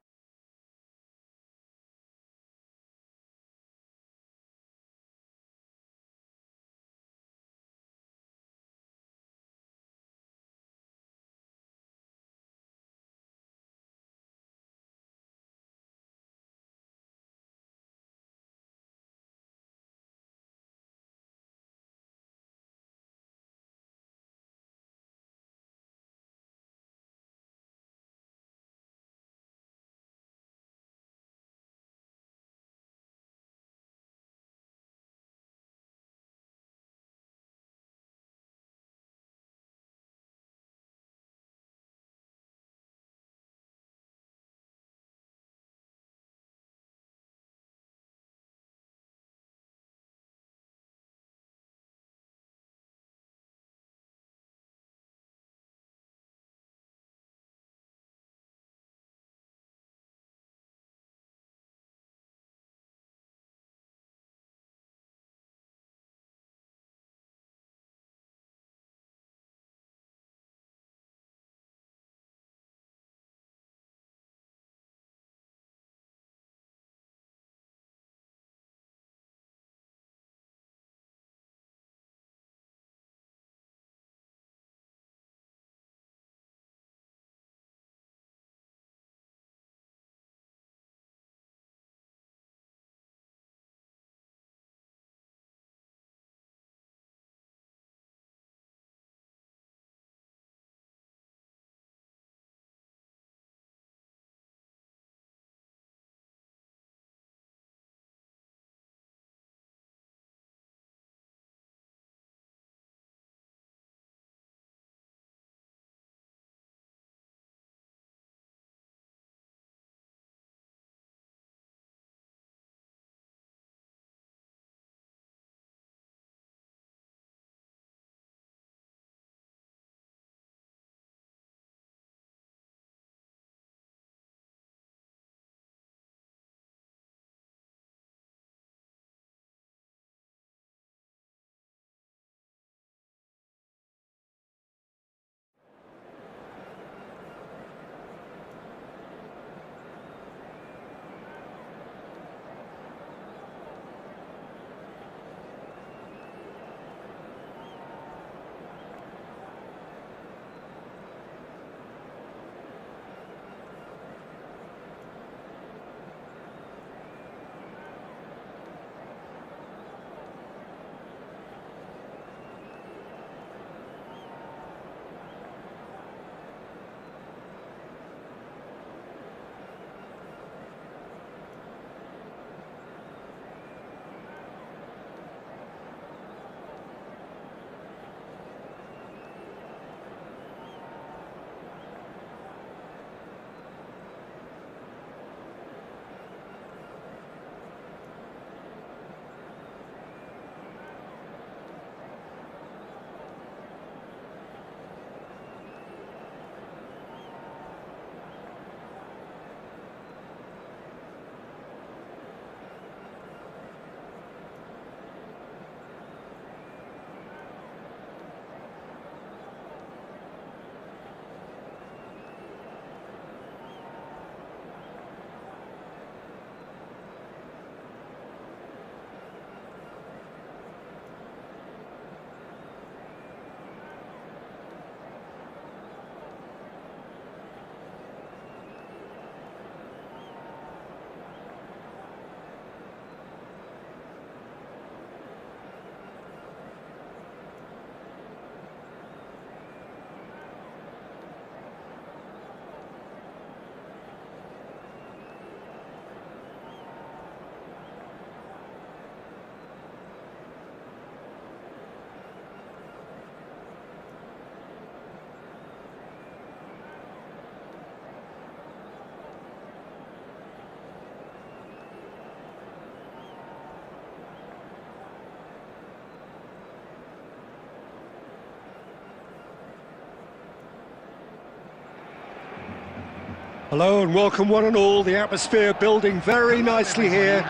Hello and welcome one and all. The atmosphere building very nicely here.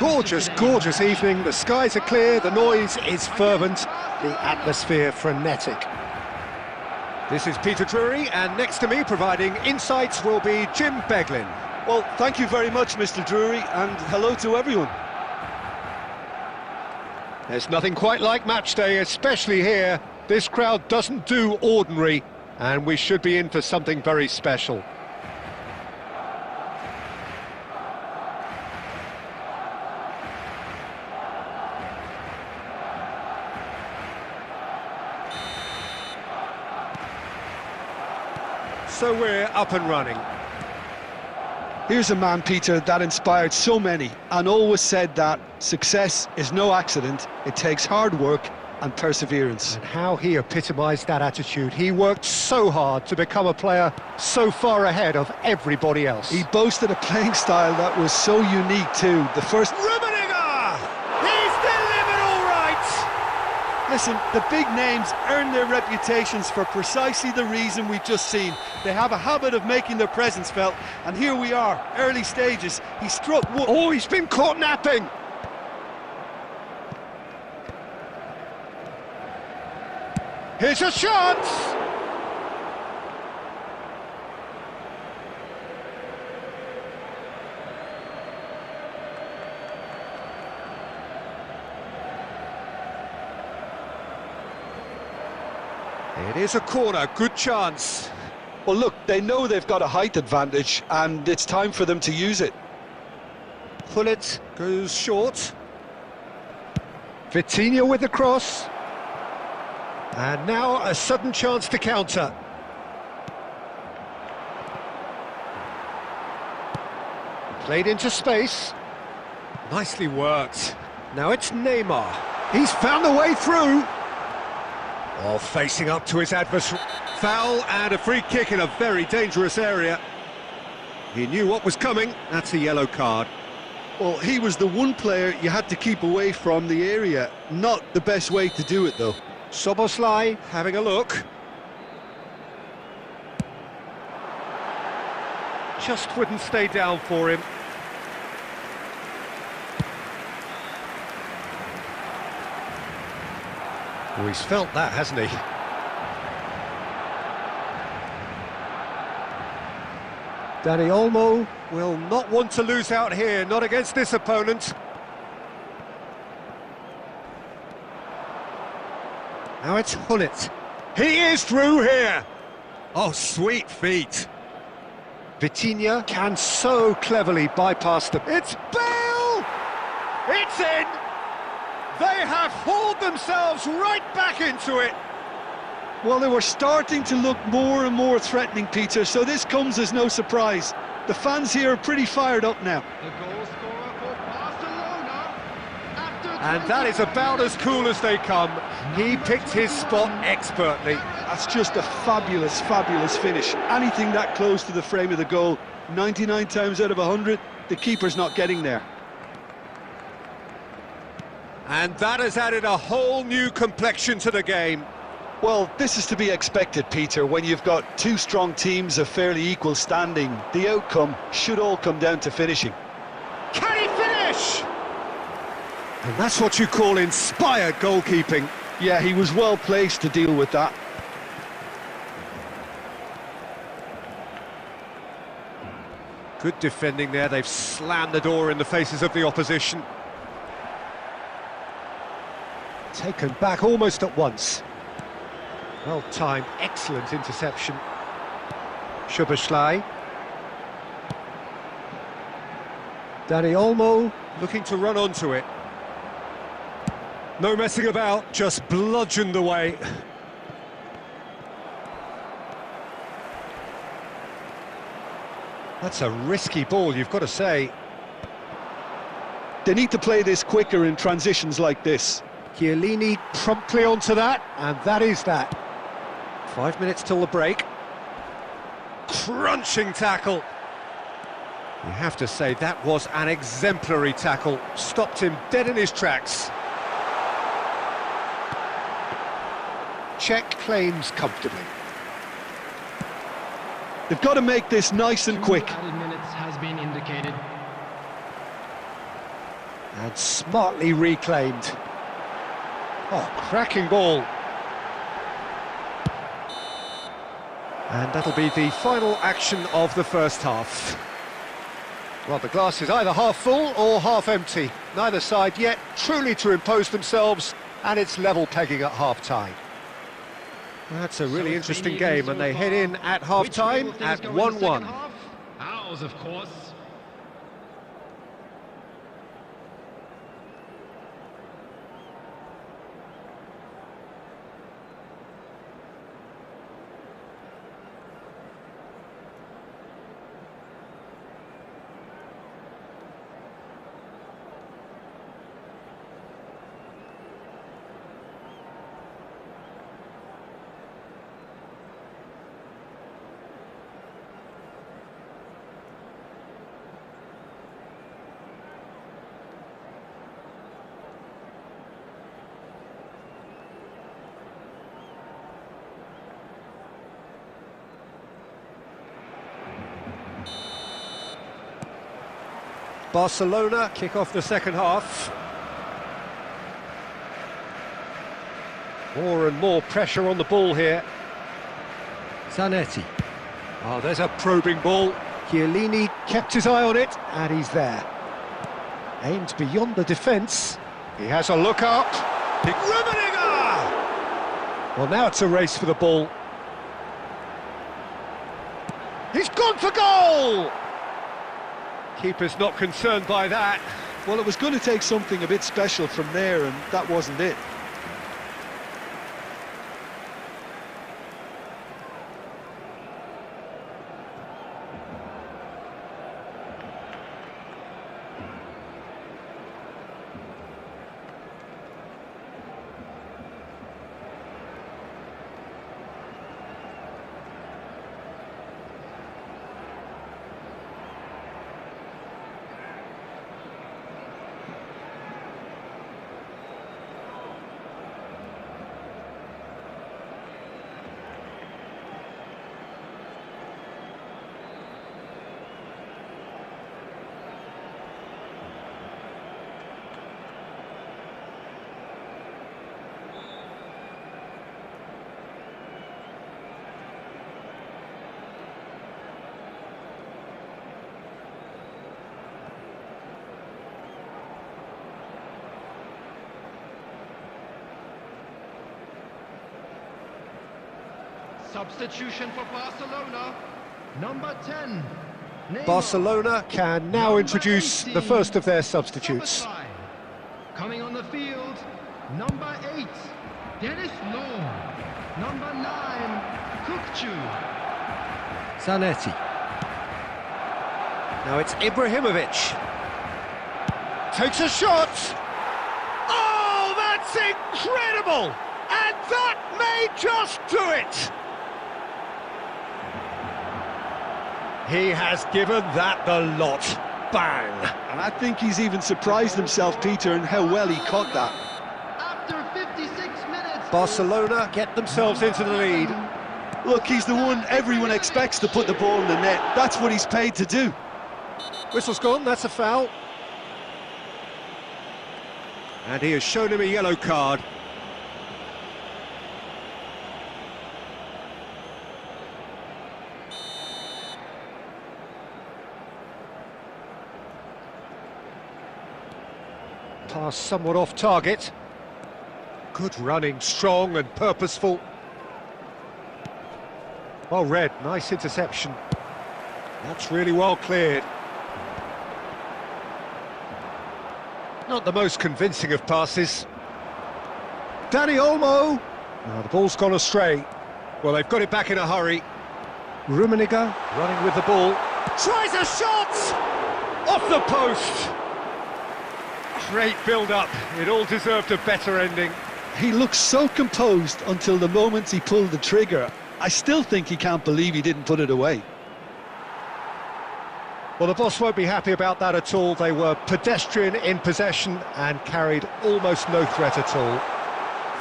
Gorgeous, gorgeous evening. The skies are clear, the noise is fervent, the atmosphere frenetic. This is Peter Drury, and next to me providing insights will be Jim Beglin. Well, thank you very much, Mr. Drury, and hello to everyone. There's nothing quite like match day, especially here. This crowd doesn't do ordinary, and we should be in for something very special. So we're up and running. Here's a man, Peter, that inspired so many and always said that success is no accident, it takes hard work and perseverance. And how he epitomised that attitude. He worked so hard to become a player so far ahead of everybody else. He boasted a playing style that was so unique too. The first... Listen, the big names earn their reputations for precisely the reason we've just seen. They have a habit of making their presence felt, and here we are, early stages. He struck... Oh, he's been caught napping! Here's a chance! It is a corner, good chance. Well, look, they know they've got a height advantage, and it's time for them to use it. Pullet goes short. Vitinha with the cross. And now a sudden chance to counter. Played into space. Nicely worked. Now it's Neymar. He's found a way through. Oh, facing up to his adversary. Foul and a free kick in a very dangerous area. He knew what was coming. That's a yellow card. Well, he was the one player you had to keep away from the area. Not the best way to do it, though. Szoboszlai having a look. Just wouldn't stay down for him. Oh, he's felt that, hasn't he? Dani Olmo will not want to lose out here, not against this opponent. Now it's Hullet. He is through here! Oh, sweet feet. Vitinha can so cleverly bypass them. It's Bale! It's in! They have hauled themselves right back into it. Well, they were starting to look more and more threatening, Peter, so this comes as no surprise. The fans here are pretty fired up now. The goal scorer for Barcelona. And that is about as cool as they come. He picked his spot expertly. That's just a fabulous, fabulous finish. Anything that close to the frame of the goal, 99 times out of 100, the keeper's not getting there. And that has added a whole new complexion to the game. Well, this is to be expected, Peter, when you've got two strong teams of fairly equal standing. The outcome should all come down to finishing. Can he finish? And that's what you call inspired goalkeeping. Yeah, he was well placed to deal with that. Good defending there. They've slammed the door in the faces of the opposition. Taken back almost at once. Well timed, excellent interception. Szoboszlai. Dani Olmo looking to run onto it. No messing about, just bludgeoned away. That's a risky ball, you've got to say. They need to play this quicker in transitions like this. Chiellini promptly onto that, and that is that. 5 minutes till the break. Crunching tackle. You have to say that was an exemplary tackle. Stopped him dead in his tracks. Czech claims comfortably. They've got to make this nice and quick. 2 added minutes has been indicated. And smartly reclaimed. Oh, cracking ball. And that'll be the final action of the first half. Well, the glass is either half full or half empty. Neither side yet truly to impose themselves, and it's level pegging at half-time. That's a really interesting game, and they head in at half-time at 1-1. Ours, of course. Barcelona kick off the second half. More and more pressure on the ball here. Zanetti. Oh, there's a probing ball. Chiellini kept his eye on it, and he's there. Aimed beyond the defence. He has a look up. Rummenigge! Well, now it's a race for the ball. He's gone for goal! Keeper's not concerned by that. Well, it was going to take something a bit special from there, and that wasn't it. Substitution for Barcelona. Number 10. Neymar. Barcelona can now introduce the first of their substitutes. Coming on the field, number 8, Dennis Law. Number 9, Kukcu. Zanetti. Now it's Ibrahimovic. Takes a shot. Oh, that's incredible! And that may just do it! He has given that the lot. Bang! And I think he's even surprised himself, Peter, in how well he caught that. After 56 minutes... Barcelona get themselves into the lead. Look, he's the one everyone expects to put the ball in the net. That's what he's paid to do. Whistle's gone, that's a foul. And he has shown him a yellow card. Pass somewhat off target. Good running, strong and purposeful. Well read, nice interception. That's really well cleared. Not the most convincing of passes. Dani Olmo. Oh, the ball's gone astray. Well, they've got it back in a hurry. Rummenigge running with the ball. Tries a shot! Off the post! Great build-up. It all deserved a better ending. He looks so composed until the moment he pulled the trigger. I still think he can't believe he didn't put it away. Well, the boss won't be happy about that at all. They were pedestrian in possession and carried almost no threat at all.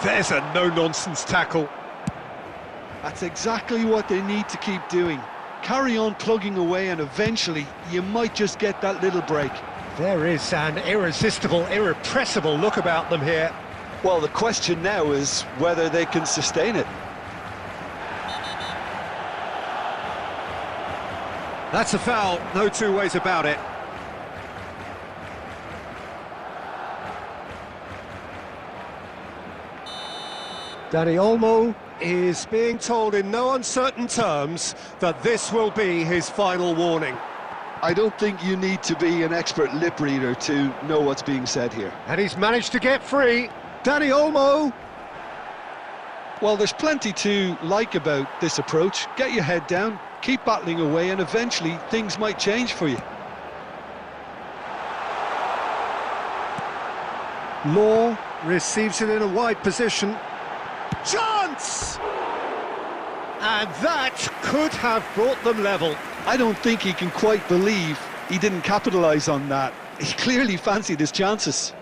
There's a no-nonsense tackle. That's exactly what they need to keep doing. Carry on plugging away and eventually you might just get that little break. There is an irresistible, irrepressible look about them here. Well, the question now is whether they can sustain it. That's a foul, no two ways about it. Dani Olmo is being told in no uncertain terms that this will be his final warning. I don't think you need to be an expert lip reader to know what's being said here. And he's managed to get free. Dani Olmo. Well, there's plenty to like about this approach. Get your head down, keep battling away, and eventually things might change for you. Law receives it in a wide position. Chance! And that could have brought them level. I don't think he can quite believe he didn't capitalise on that. He clearly fancied his chances.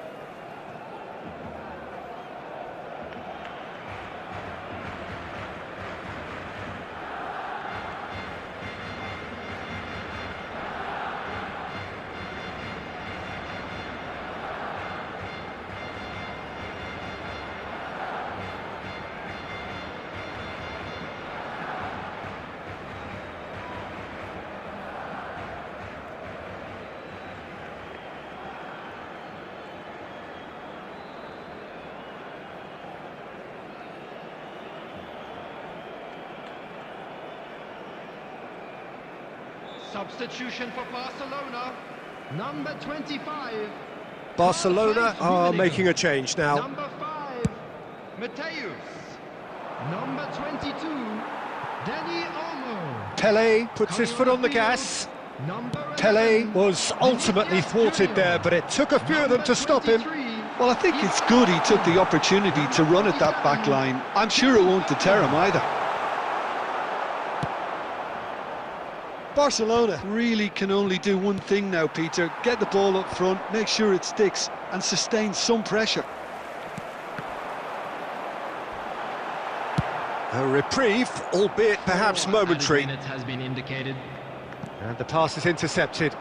Substitution for Barcelona, number 25. Barcelona are making a change now. Number 5, Mateus. Number 22, Dani Olmo. Pele puts his foot on the gas. Pele was ultimately thwarted there, but it took a few of them to stop him. Well, I think it's good he took the opportunity to run at that back line. I'm sure it won't deter him either. Barcelona really can only do one thing now, Peter. Get the ball up front, make sure it sticks, and sustain some pressure. A reprieve, albeit perhaps momentary. Added minute has been indicated. And the pass is intercepted.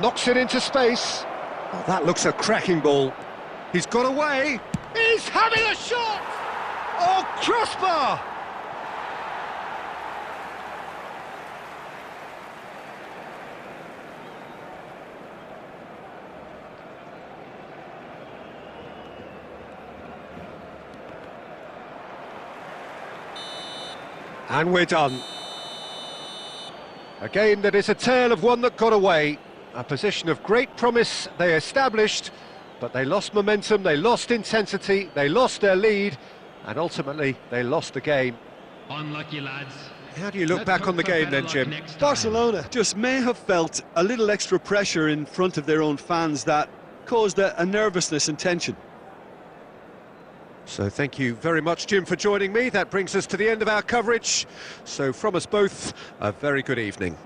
Knocks it into space. Oh, that looks a cracking ball. He's got away. He's having a shot! Oh, crossbar! And we're done. A game that is a tale of one that got away. A position of great promise they established, but they lost momentum, they lost intensity, they lost their lead, and ultimately they lost the game. Unlucky lads. How do you look back on the game then, Jim? Barcelona just may have felt a little extra pressure in front of their own fans that caused a nervousness and tension. So thank you very much, Jim, for joining me. That brings us to the end of our coverage. So from us both, a very good evening.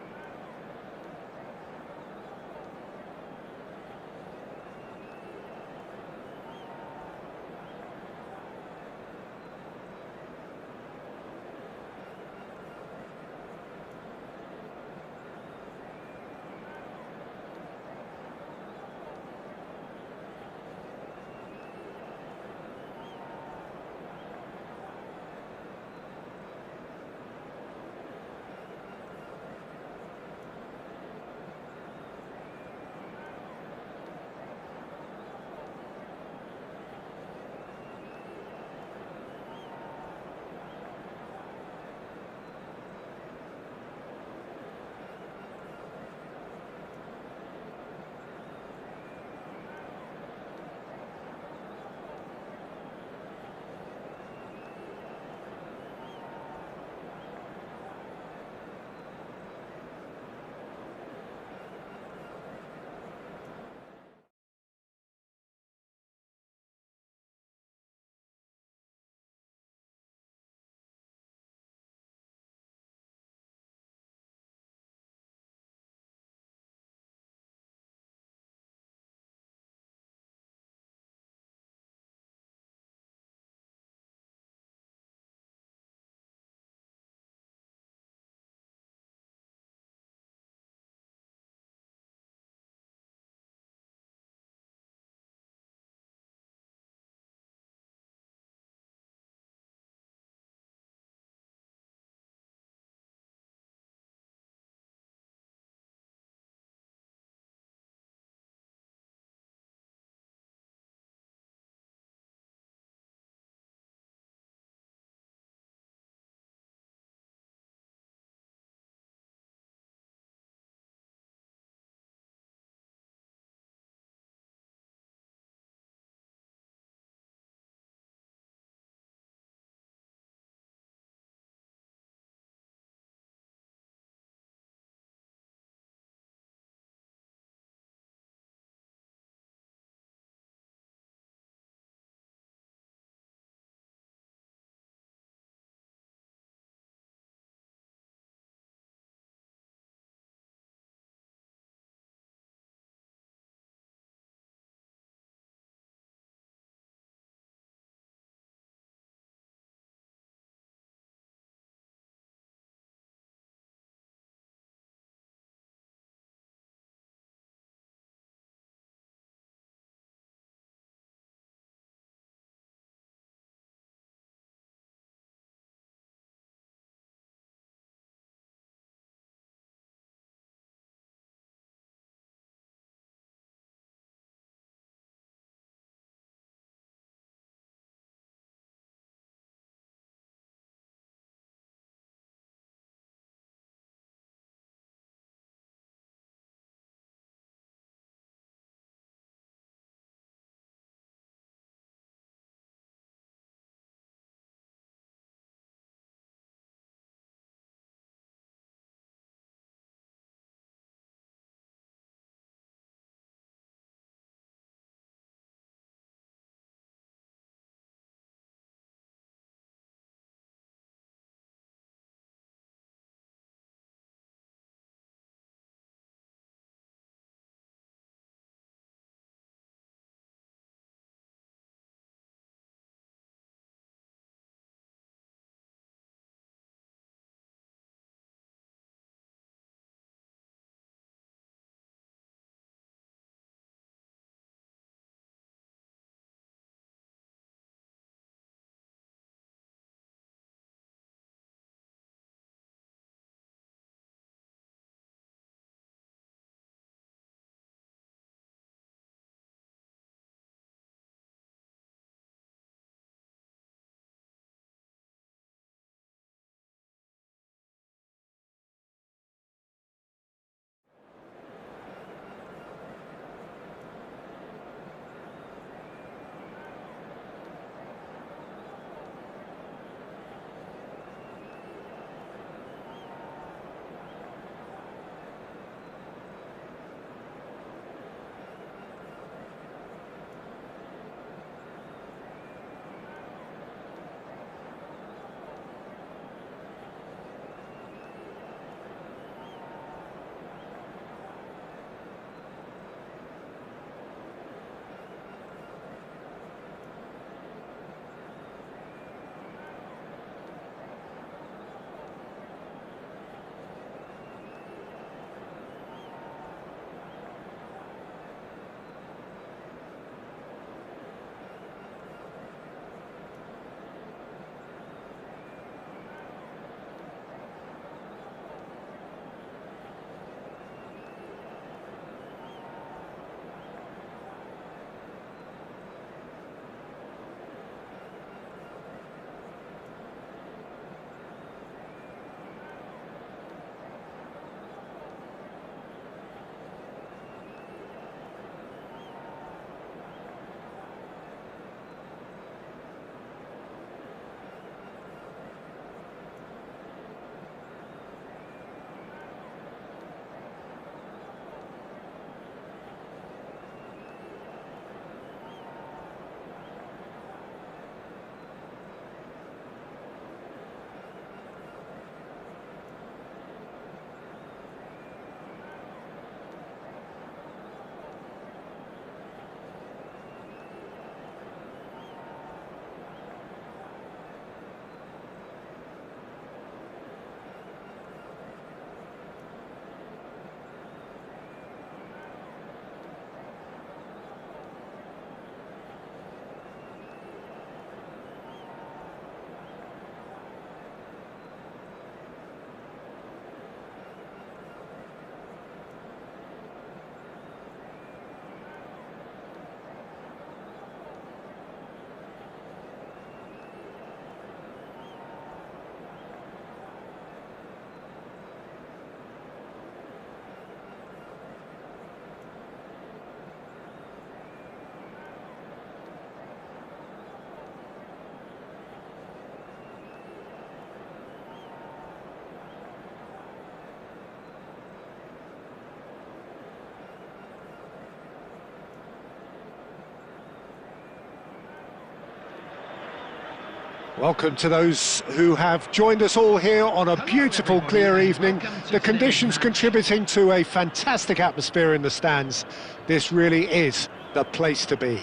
Welcome to those who have joined us all here on a beautiful, clear evening. The conditions contributing to a fantastic atmosphere in the stands. This really is the place to be.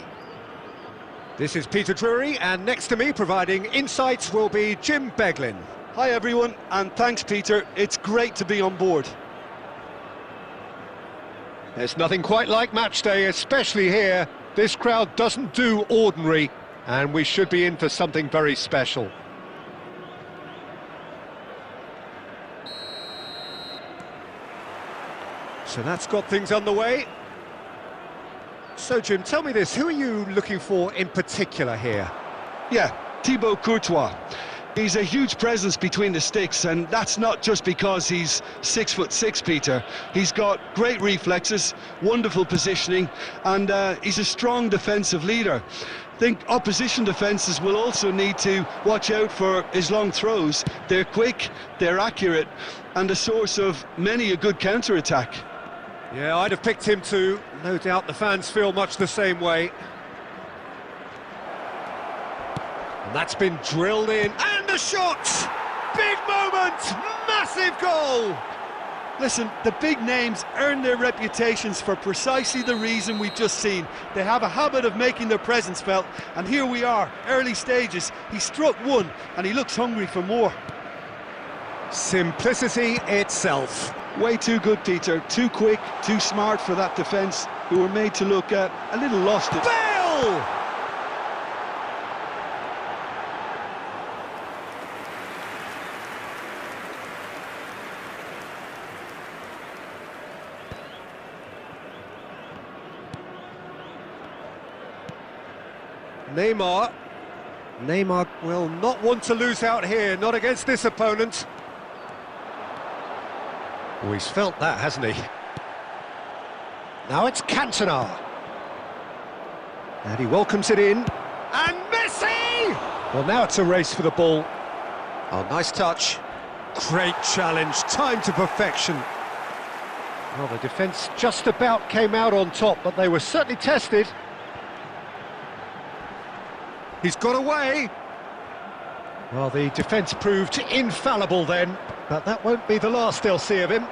This is Peter Drury, and next to me providing insights will be Jim Beglin. Hi everyone, and thanks Peter, it's great to be on board. There's nothing quite like match day, especially here. This crowd doesn't do ordinary, and we should be in for something very special. So that's got things underway. So Jim, tell me this, who are you looking for in particular here? Yeah, Thibaut Courtois. He's a huge presence between the sticks, and that's not just because he's 6'6", Peter. He's got great reflexes, wonderful positioning, and he's a strong defensive leader. I think opposition defences will also need to watch out for his long throws. They're quick, they're accurate, and a source of many a good counter-attack. Yeah, I'd have picked him too. No doubt the fans feel much the same way. And that's been drilled in, and the shot! Big moment! Massive goal! Listen, the big names earn their reputations for precisely the reason we've just seen. They have a habit of making their presence felt, and here we are, early stages. He struck one, and he looks hungry for more. Simplicity itself. Way too good, Peter. Too quick, too smart for that defence, who were made to look a little lost. Bale! Neymar will not want to lose out here, not against this opponent. Oh, he's felt that, hasn't he? Now it's Cantona. And he welcomes it in. And Messi! Well, now it's a race for the ball. Oh, nice touch. Great challenge, time to perfection. Well, the defence just about came out on top, but they were certainly tested. He's got away. Well, the defence proved infallible then, but that won't be the last they'll see of him.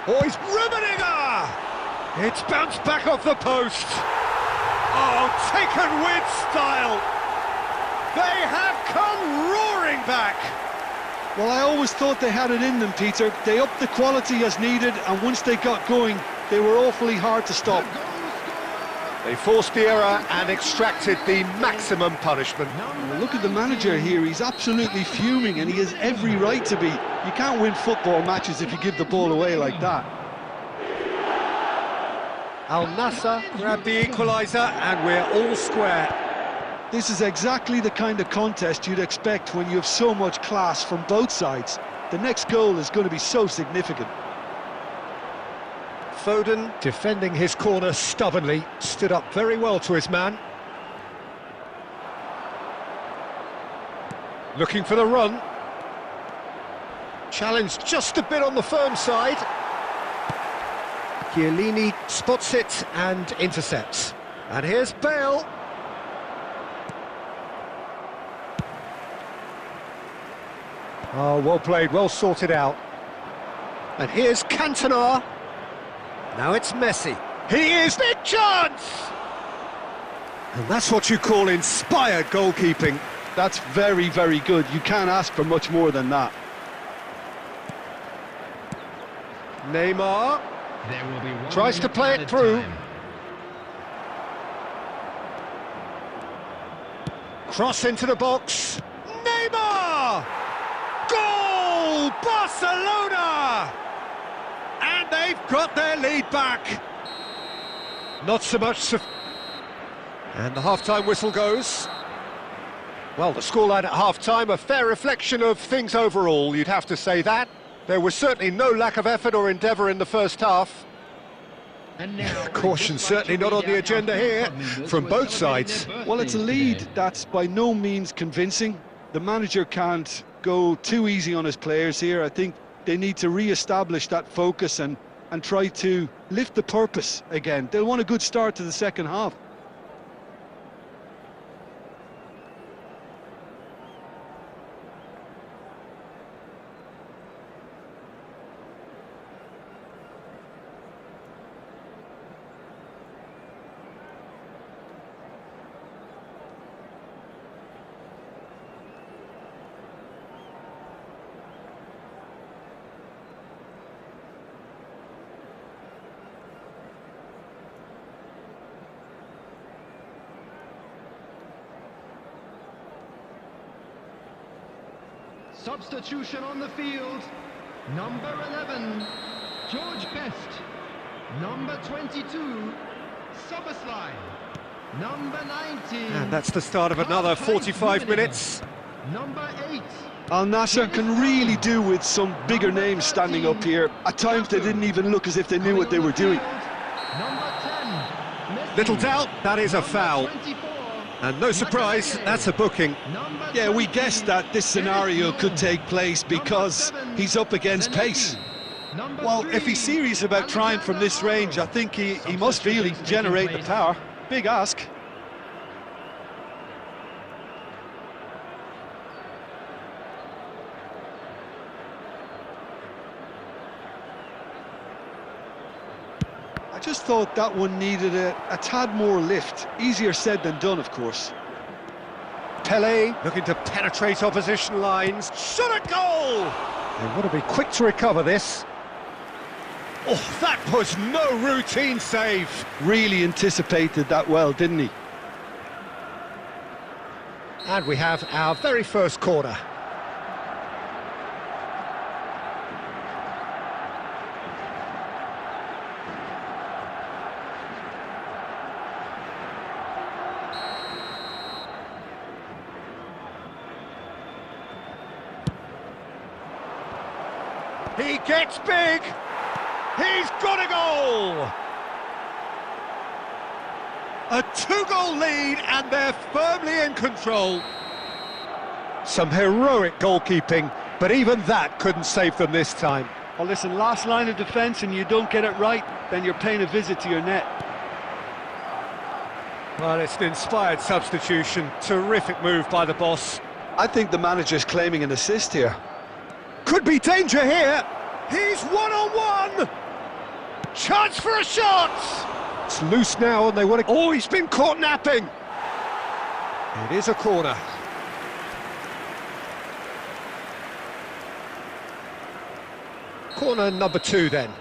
Oh, he's Rummenigge! It's bounced back off the post. Oh, taken with style. They have come roaring back. Well, I always thought they had it in them, Peter. They upped the quality as needed, and once they got going, they were awfully hard to stop. They forced the error and extracted the maximum punishment. Well, look at the manager here, he's absolutely fuming, and he has every right to be. You can't win football matches if you give the ball away like that. Al Nassr grabbed the equaliser, and we're all square. This is exactly the kind of contest you'd expect when you have so much class from both sides. The next goal is going to be so significant. Foden, defending his corner stubbornly, stood up very well to his man. Looking for the run. Challenged just a bit on the firm side. Chiellini spots it and intercepts. And here's Bale. Oh, well played, well sorted out. And here's Cantona. Now it's Messi. He is big chance! And that's what you call inspired goalkeeping. That's very, very good. You can't ask for much more than that. Neymar There will be one tries to play it through. time. Cross into the box. Neymar! Goal! Barcelona! And they've got their lead back. Not so much. And the half-time whistle goes. Well, the scoreline at half-time, a fair reflection of things overall, you'd have to say that. There was certainly no lack of effort or endeavour in the first half. And now, Caution certainly not on the agenda here, from both sides. Well, it's a lead that's by no means convincing. The manager can't go too easy on his players here. I think they need to re-establish that focus and try to lift the purpose again. They'll want a good start to the second half. Substitution on the field. Number 11, George Best. Number 22, Soboslai. Number 19. And that's the start of another 45 minutes. Number 8. Al Nassr can really do with some bigger names standing up here. At times they didn't even look as if they knew what they were doing. Number 10, messi. Little doubt, that is a foul. 24. And no surprise, that's a booking. Number Yeah, we 20, guessed that this scenario could take place because he's up against pace. Number Well, 3, if he's serious about trying from this range, I think he must feel he can generate the power. Big ask. I just thought that one needed a tad more lift. Easier said than done, of course. Pele looking to penetrate opposition lines. Shot at goal! They want to be quick to recover this. Oh, that was no routine save. Really anticipated that well, didn't he? And we have our very first corner. He gets big. He's got a goal. A two-goal lead, and they're firmly in control. Some heroic goalkeeping, but even that couldn't save them this time. Well, listen, last line of defence and you don't get it right, then you're paying a visit to your net. Well, it's an inspired substitution. Terrific move by the boss. I think the manager's claiming an assist here. Could be danger here. He's one-on-one. Chance for a shot. It's loose now, and they want to... Oh, he's been caught napping. It is a corner. Corner number 2, then.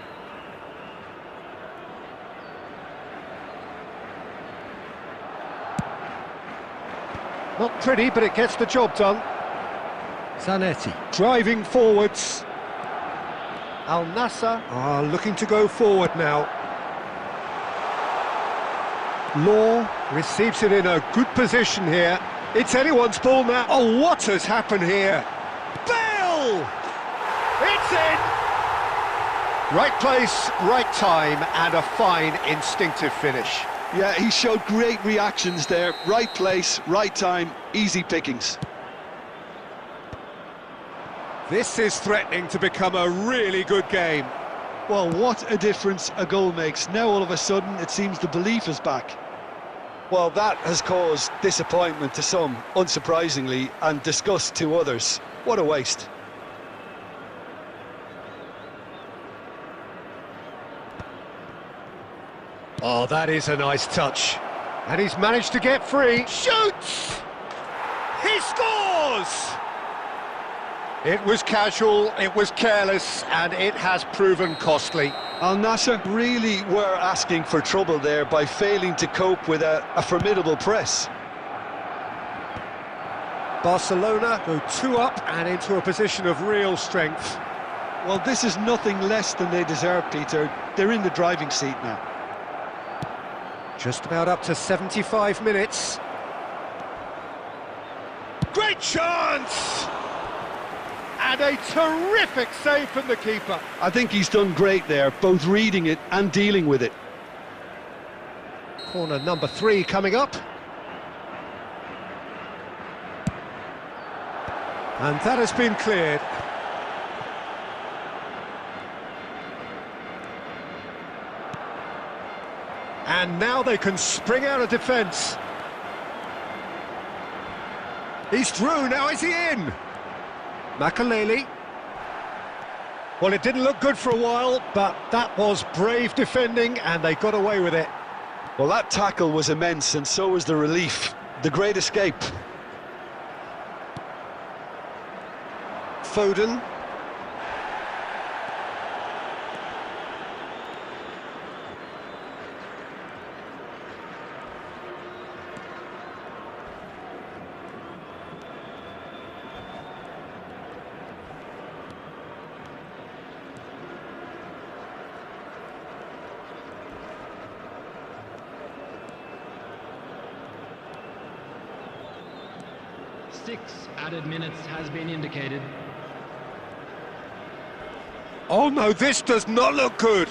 Not pretty, but it gets the job done. Zanetti driving forwards. Al Nassr are looking to go forward now. Law receives it in a good position here. It's anyone's ball now. Oh, what has happened here? Bale! It's in! Right place, right time, and a fine instinctive finish. Yeah, he showed great reactions there. Right place, right time, easy pickings. This is threatening to become a really good game. Well, what a difference a goal makes. Now all of a sudden it seems the belief is back. Well, that has caused disappointment to some, unsurprisingly, and disgust to others. What a waste. Oh, that is a nice touch. And he's managed to get free. Shoots! He scores! It was casual, it was careless, and it has proven costly. Al Nassr really were asking for trouble there by failing to cope with a formidable press. Barcelona go 2 up and into a position of real strength. Well, this is nothing less than they deserve, Peter. They're in the driving seat now. Just about up to 75 minutes. Great chance! And a terrific save from the keeper. I think he's done great there, both reading it and dealing with it. Corner number 3 coming up. And that has been cleared. And now they can spring out of defence. He's through, now is he in? Makaleli. Well, it didn't look good for a while, but that was brave defending, and they got away with it. Well, that tackle was immense, and so was the relief. The great escape. Foden. 6 added minutes has been indicated. Oh no, this does not look good.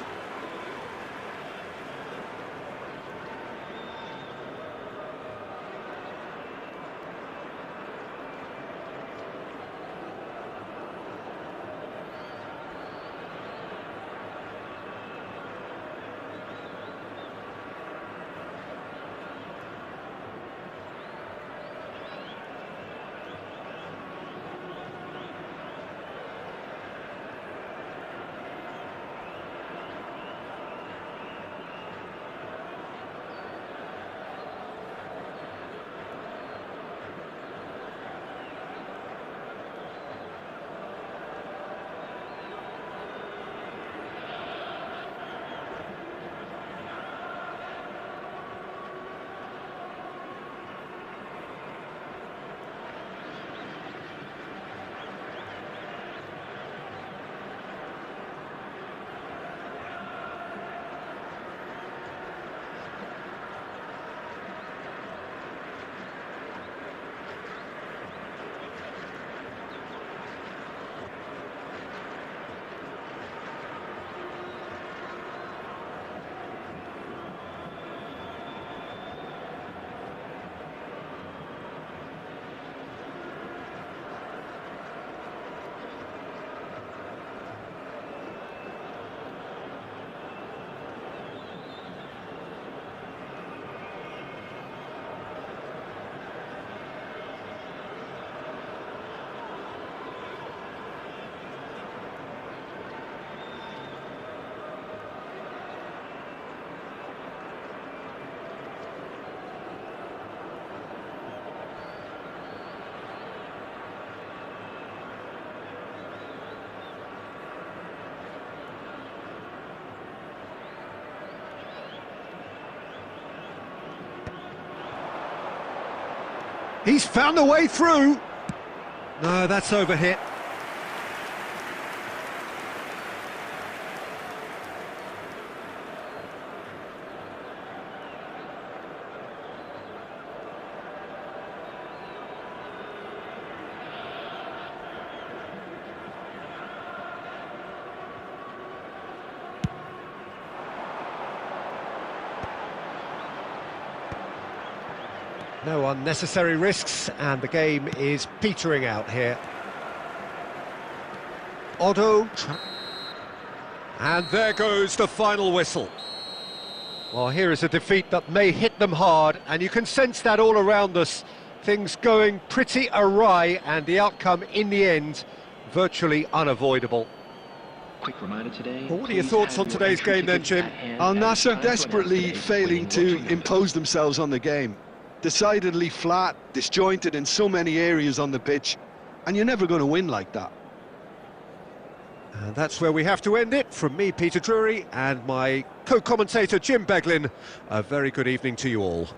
He's found a way through. No, that's overhit. No unnecessary risks, and the game is petering out here. Otto. And there goes the final whistle. Well, here is a defeat that may hit them hard, and you can sense that all around us. Things going pretty awry, and the outcome in the end, virtually unavoidable. Quick reminder today. Well, what are your thoughts on today's game then, Jim? Al Nassr desperately failing to impose themselves on the game. Decidedly flat, disjointed in so many areas on the pitch, and you're never going to win like that. And that's where we have to end it. From me, Peter Drury, and my co-commentator, Jim Beglin, a very good evening to you all.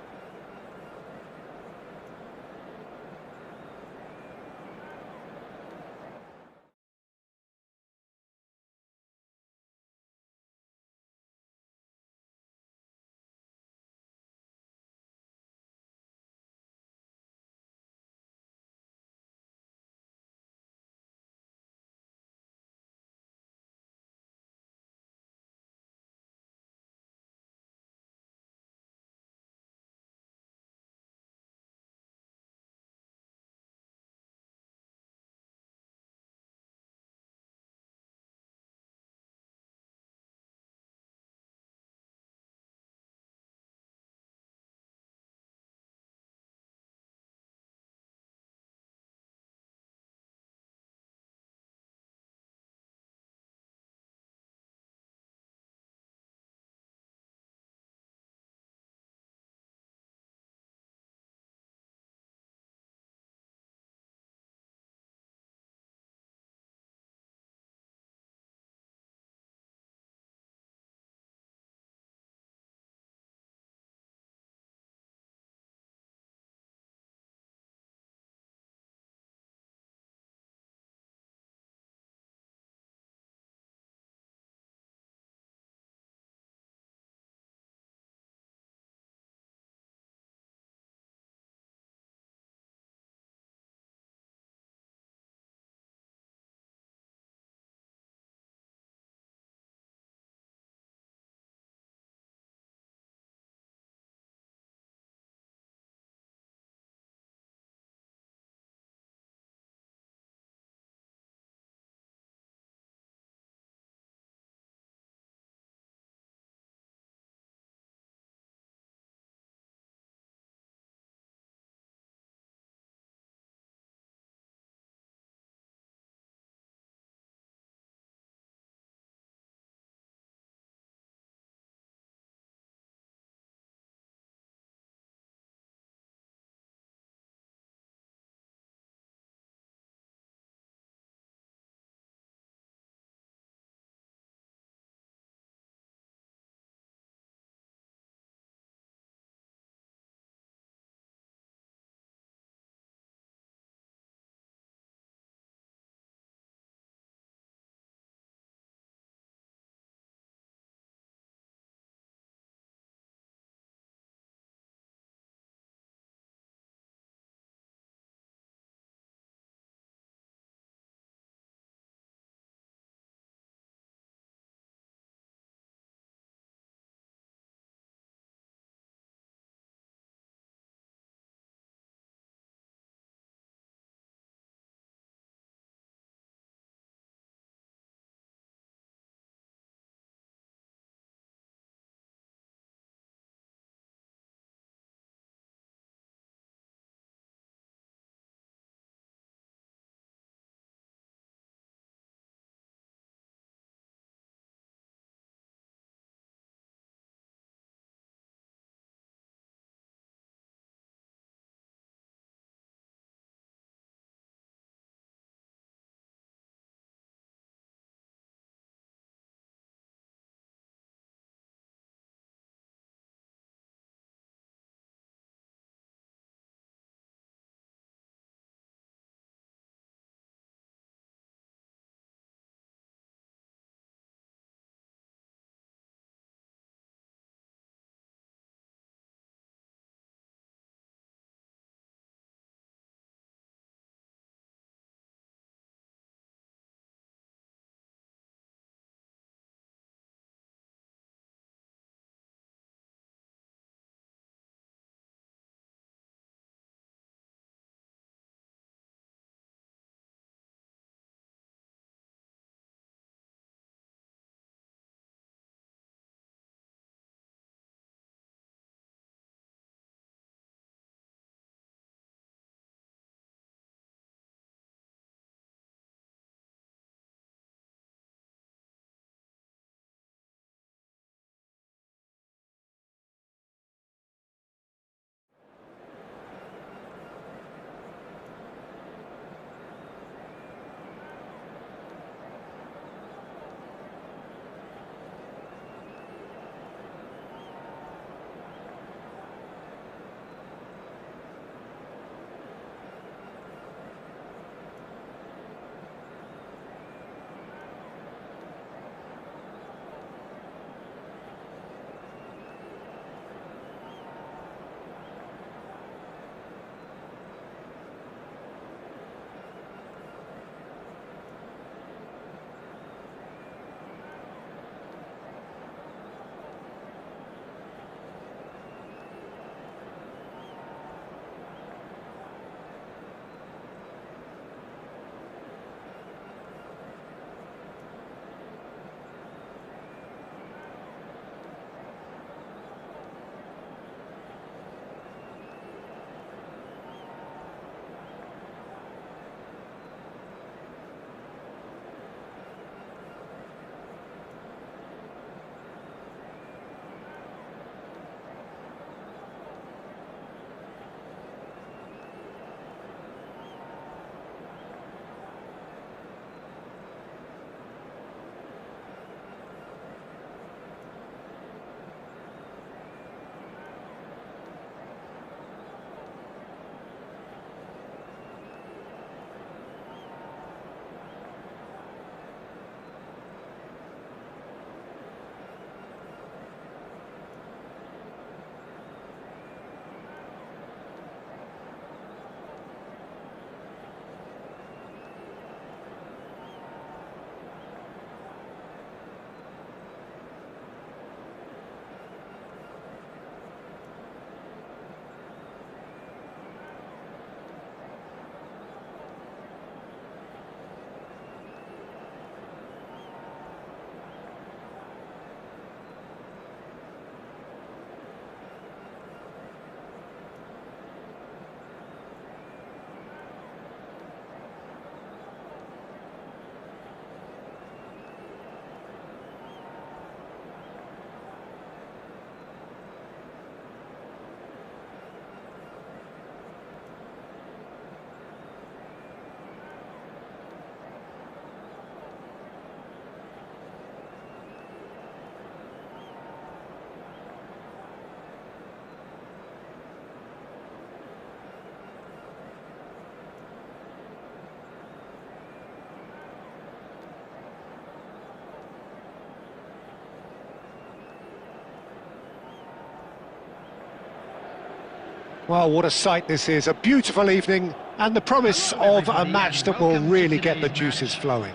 Well, what a sight this is, a beautiful evening, and the promise of a match that will really get the juices flowing.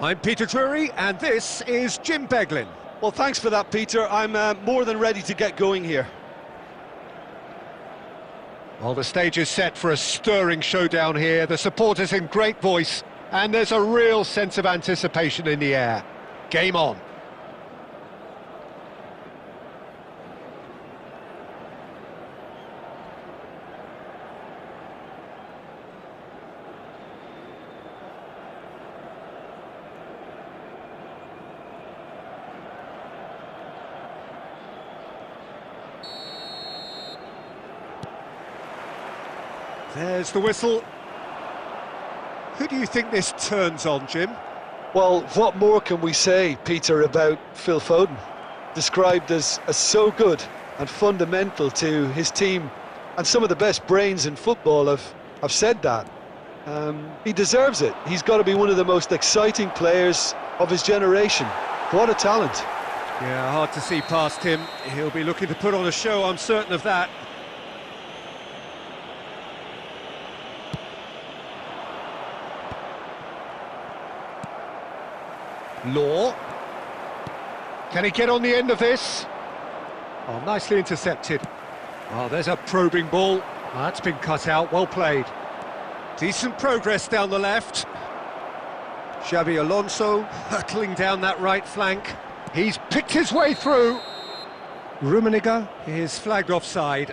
I'm Peter Drury, and this is Jim Beglin. Well, thanks for that, Peter. I'm more than ready to get going here. Well, the stage is set for a stirring showdown here, the supporters in great voice, and there's a real sense of anticipation in the air. Game on. There's the whistle. Who do you think this turns on, Jim? Well, what more can we say, Peter, about Phil Foden? Described as so good and fundamental to his team, and some of the best brains in football have said that. He deserves it. He's got to be one of the most exciting players of his generation. What a talent. Yeah, hard to see past him. He'll be looking to put on a show, I'm certain of that. Law. Can he get on the end of this? Oh, nicely intercepted. Oh, there's a probing ball. Oh, that's been cut out, well played. Decent progress down the left. Xabi Alonso hurtling down that right flank. He's picked his way through. Rummenigge is flagged offside.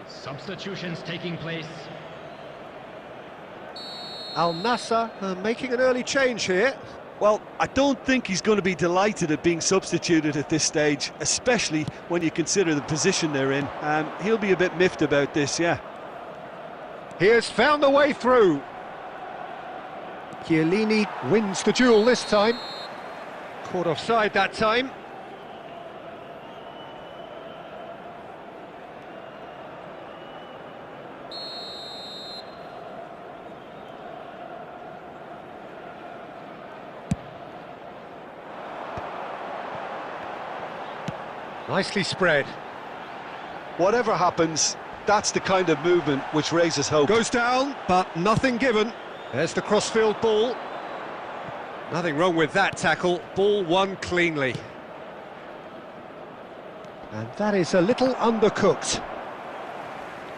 Substitutions taking place. Al Nassr making an early change here. Well, I don't think he's going to be delighted at being substituted at this stage, especially when you consider the position they're in. He'll be a bit miffed about this, yeah. He has found the way through. Chiellini wins the duel this time. Caught offside that time. Nicely spread. Whatever happens, that's the kind of movement which raises hope. Goes down, but nothing given. There's the crossfield ball. Nothing wrong with that tackle. Ball won cleanly. And that is a little undercooked.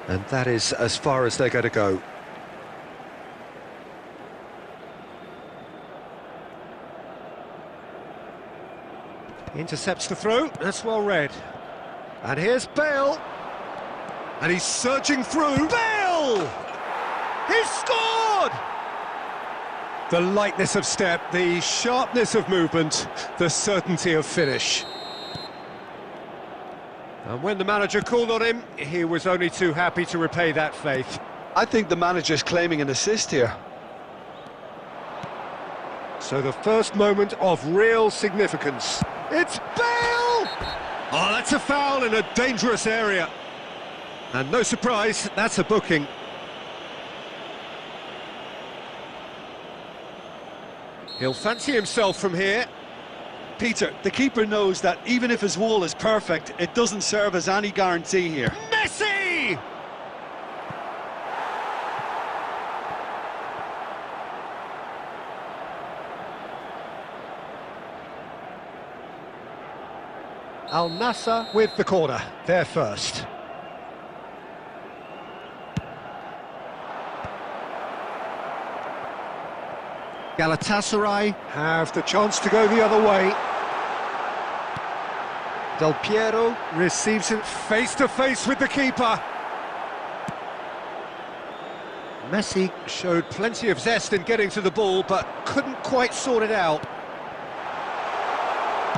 And that is as far as they're going to go. Intercepts the throw, that's well read. And here's Bale. And he's surging through. Bale! He's scored! The lightness of step, the sharpness of movement, the certainty of finish. And when the manager called on him, he was only too happy to repay that faith. I think the manager's claiming an assist here. So the first moment of real significance. It's Bale! Oh, that's a foul in a dangerous area. And no surprise, that's a booking. He'll fancy himself from here. Peter, the keeper knows that even if his wall is perfect, it doesn't serve as any guarantee here. Messi! Al Nassr with the corner, there first. Galatasaray have the chance to go the other way. Del Piero receives it face to face with the keeper. Messi showed plenty of zest in getting to the ball, but couldn't quite sort it out.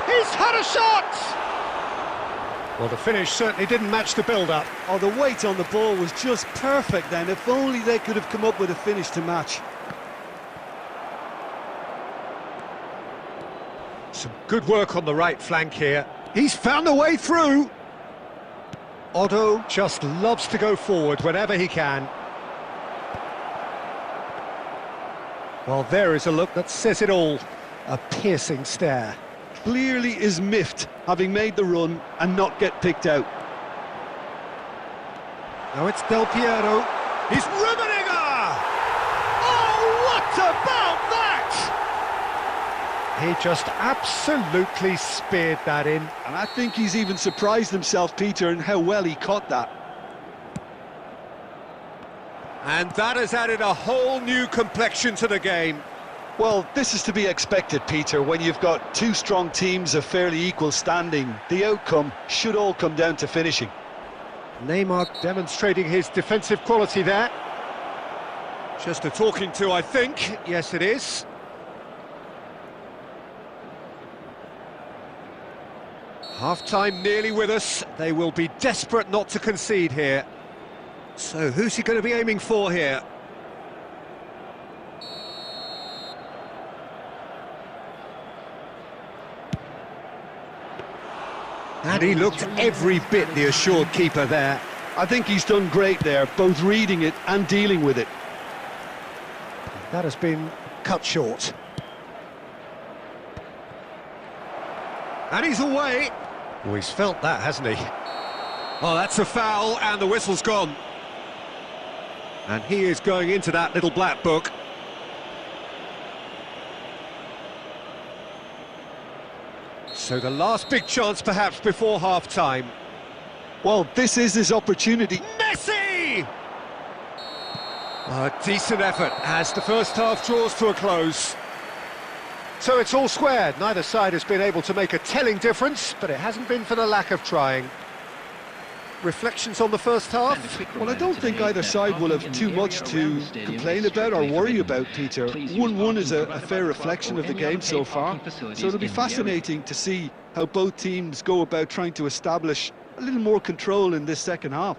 He's had a shot! Well, the finish certainly didn't match the build-up. Oh, the weight on the ball was just perfect then. If only they could have come up with a finish to match. Some good work on the right flank here. He's found a way through. Otto just loves to go forward whenever he can. Well, there is a look that says it all. A piercing stare. Clearly is miffed, having made the run and not get picked out. Now it's Del Piero. He's riveting her! Oh, what about that? He just absolutely speared that in. And I think he's even surprised himself, Peter, in how well he caught that. And that has added a whole new complexion to the game. Well, this is to be expected, Peter, when you've got two strong teams of fairly equal standing. The outcome should all come down to finishing. Neymar demonstrating his defensive quality there. Just a talking to, I think. Yes, it is. Half-time nearly with us. They will be desperate not to concede here. So, who's he going to be aiming for here? And he looked every bit the assured keeper there. I think he's done great there, both reading it and dealing with it. That has been cut short. And he's away. Oh, he's felt that, hasn't he? Oh, that's a foul, and the whistle's gone. And he is going into that little black book. So the last big chance, perhaps, before half-time. Well, this is his opportunity. Messi! A decent effort as the first half draws to a close. So it's all squared. Neither side has been able to make a telling difference, but it hasn't been for the lack of trying. Reflections on the first half? Well, I don't think either side will have too much to complain about or worry about, Peter. 1-1 is a fair reflection of the game so far, so it'll be fascinating to see how both teams go about trying to establish a little more control in this second half.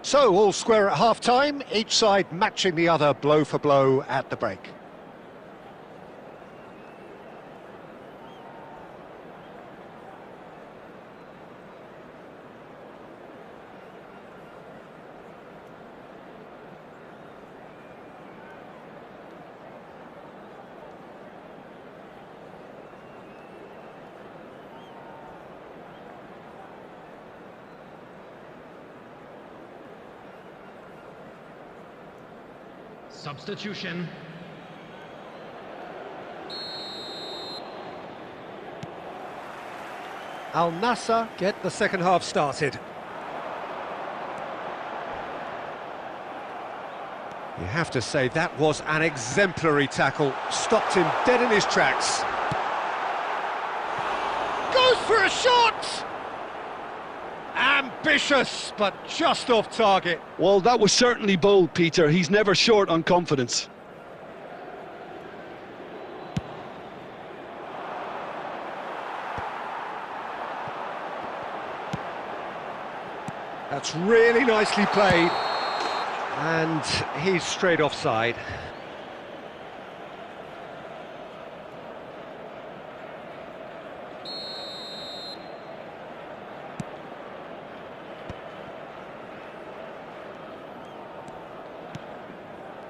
So, all square at half-time, each side matching the other blow for blow at the break. Substitution. Al Nassr get the second half started. You have to say that was an exemplary tackle. Stopped him dead in his tracks. Goes for a shot! Ambitious, but just off target. Well, that was certainly bold, Peter. He's never short on confidence. That's really nicely played. And he's straight offside.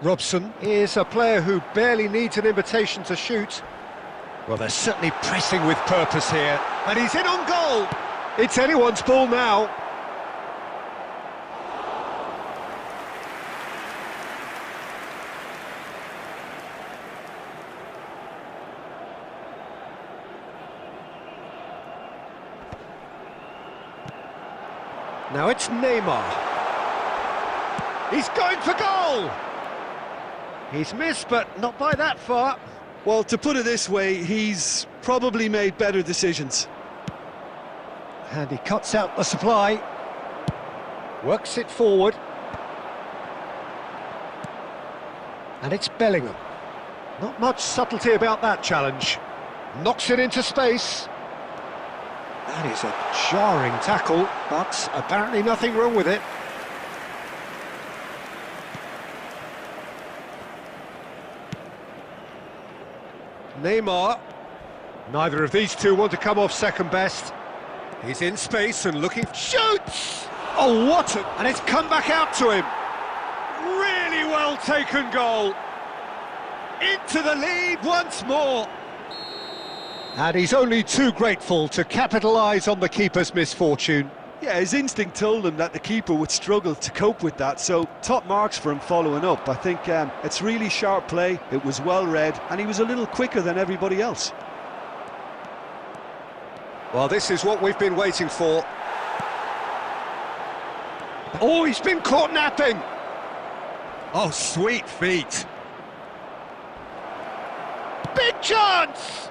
Robson is a player who barely needs an invitation to shoot. Well, they're certainly pressing with purpose here. And he's in on goal! It's anyone's ball now. Now it's Neymar. He's going for goal! He's missed, but not by that far. Well, to put it this way, he's probably made better decisions. And he cuts out the supply. Works it forward. And it's Bellingham. Not much subtlety about that challenge. Knocks it into space. That is a jarring tackle, but apparently nothing wrong with it. Neymar. Neither of these two want to come off second best. He's in space and looking... Shoots! Oh, what a... And it's come back out to him. Really well taken goal. Into the lead once more. And he's only too grateful to capitalise on the keeper's misfortune. Yeah, his instinct told him that the keeper would struggle to cope with that, so top marks for him following up. I think it's really sharp play, it was well read, and he was a little quicker than everybody else. Well, this is what we've been waiting for. Oh, he's been caught napping! Oh, sweet feet! Big chance!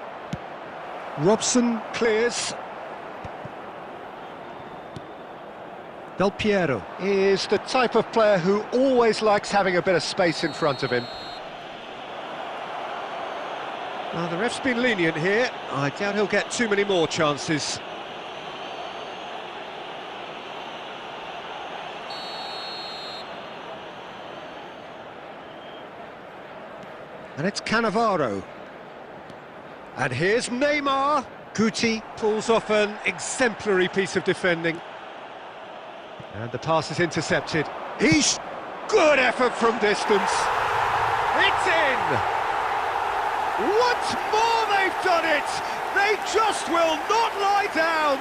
Robson clears. Del Piero is the type of player who always likes having a bit of space in front of him. Now, the ref's been lenient here. I doubt he'll get too many more chances. And it's Cannavaro. And here's Neymar. Guti pulls off an exemplary piece of defending. And the pass is intercepted. He's... Good effort from distance. It's in! Once more they've done it! They just will not lie down!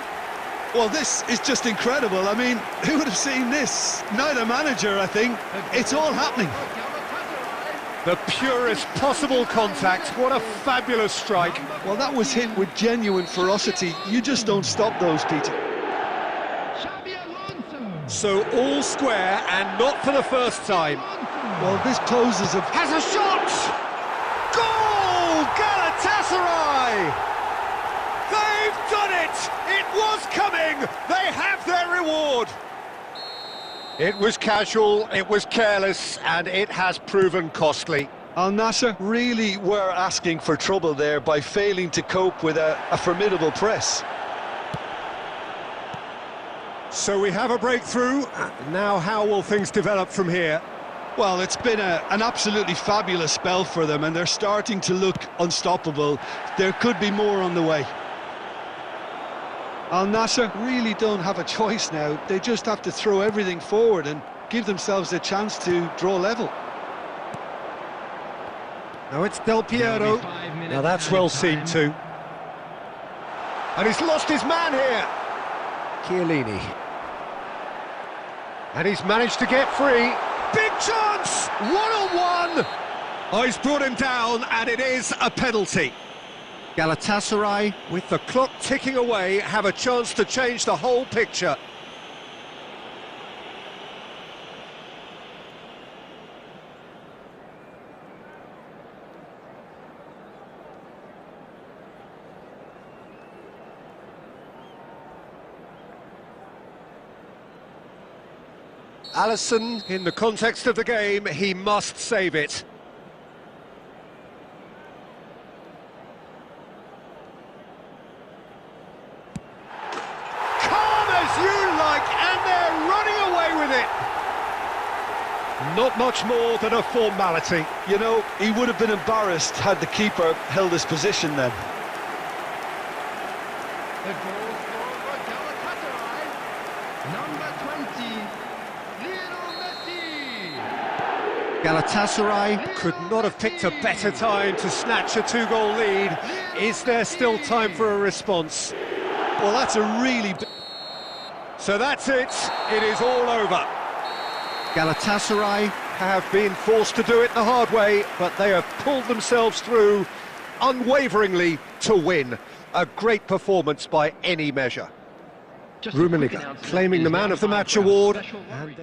Well, this is just incredible. I mean, who would have seen this? Neither manager, I think. It's all happening. The purest possible contact. What a fabulous strike. Well, that was hit with genuine ferocity. You just don't stop those, Peter. So all square, and not for the first time. Well, this poses a... Has a shot! Goal! Galatasaray! They've done it! It was coming! They have their reward! It was casual, it was careless, and it has proven costly. Al Nassr really were asking for trouble there by failing to cope with a formidable press. So we have a breakthrough. Now how will things develop from here? Well, it's been an absolutely fabulous spell for them, and they're starting to look unstoppable. There could be more on the way. Al Nassr really don't have a choice now. They just have to throw everything forward and give themselves a chance to draw level. Now it's Del Piero. Now that's well seen too. And he's lost his man here. Chiellini. And he's managed to get free. Big chance! One-on-one! Oh, he's brought him down, and it is a penalty. Galatasaray, with the clock ticking away, have a chance to change the whole picture. Alisson, in the context of the game, he must save it. Calm as you like, and they're running away with it. Not much more than a formality. You know, he would have been embarrassed had the keeper held his position then. The goal scorer for Galatasaray, number 20, messi. Galatasaray could not have picked a better time to snatch a two-goal lead. Is there still time for a response? Well, that's a really... So that's it. It is all over. Galatasaray have been forced to do it the hard way, but they have pulled themselves through unwaveringly to win. A great performance by any measure. Rummenigge claiming the Man of the Match award. And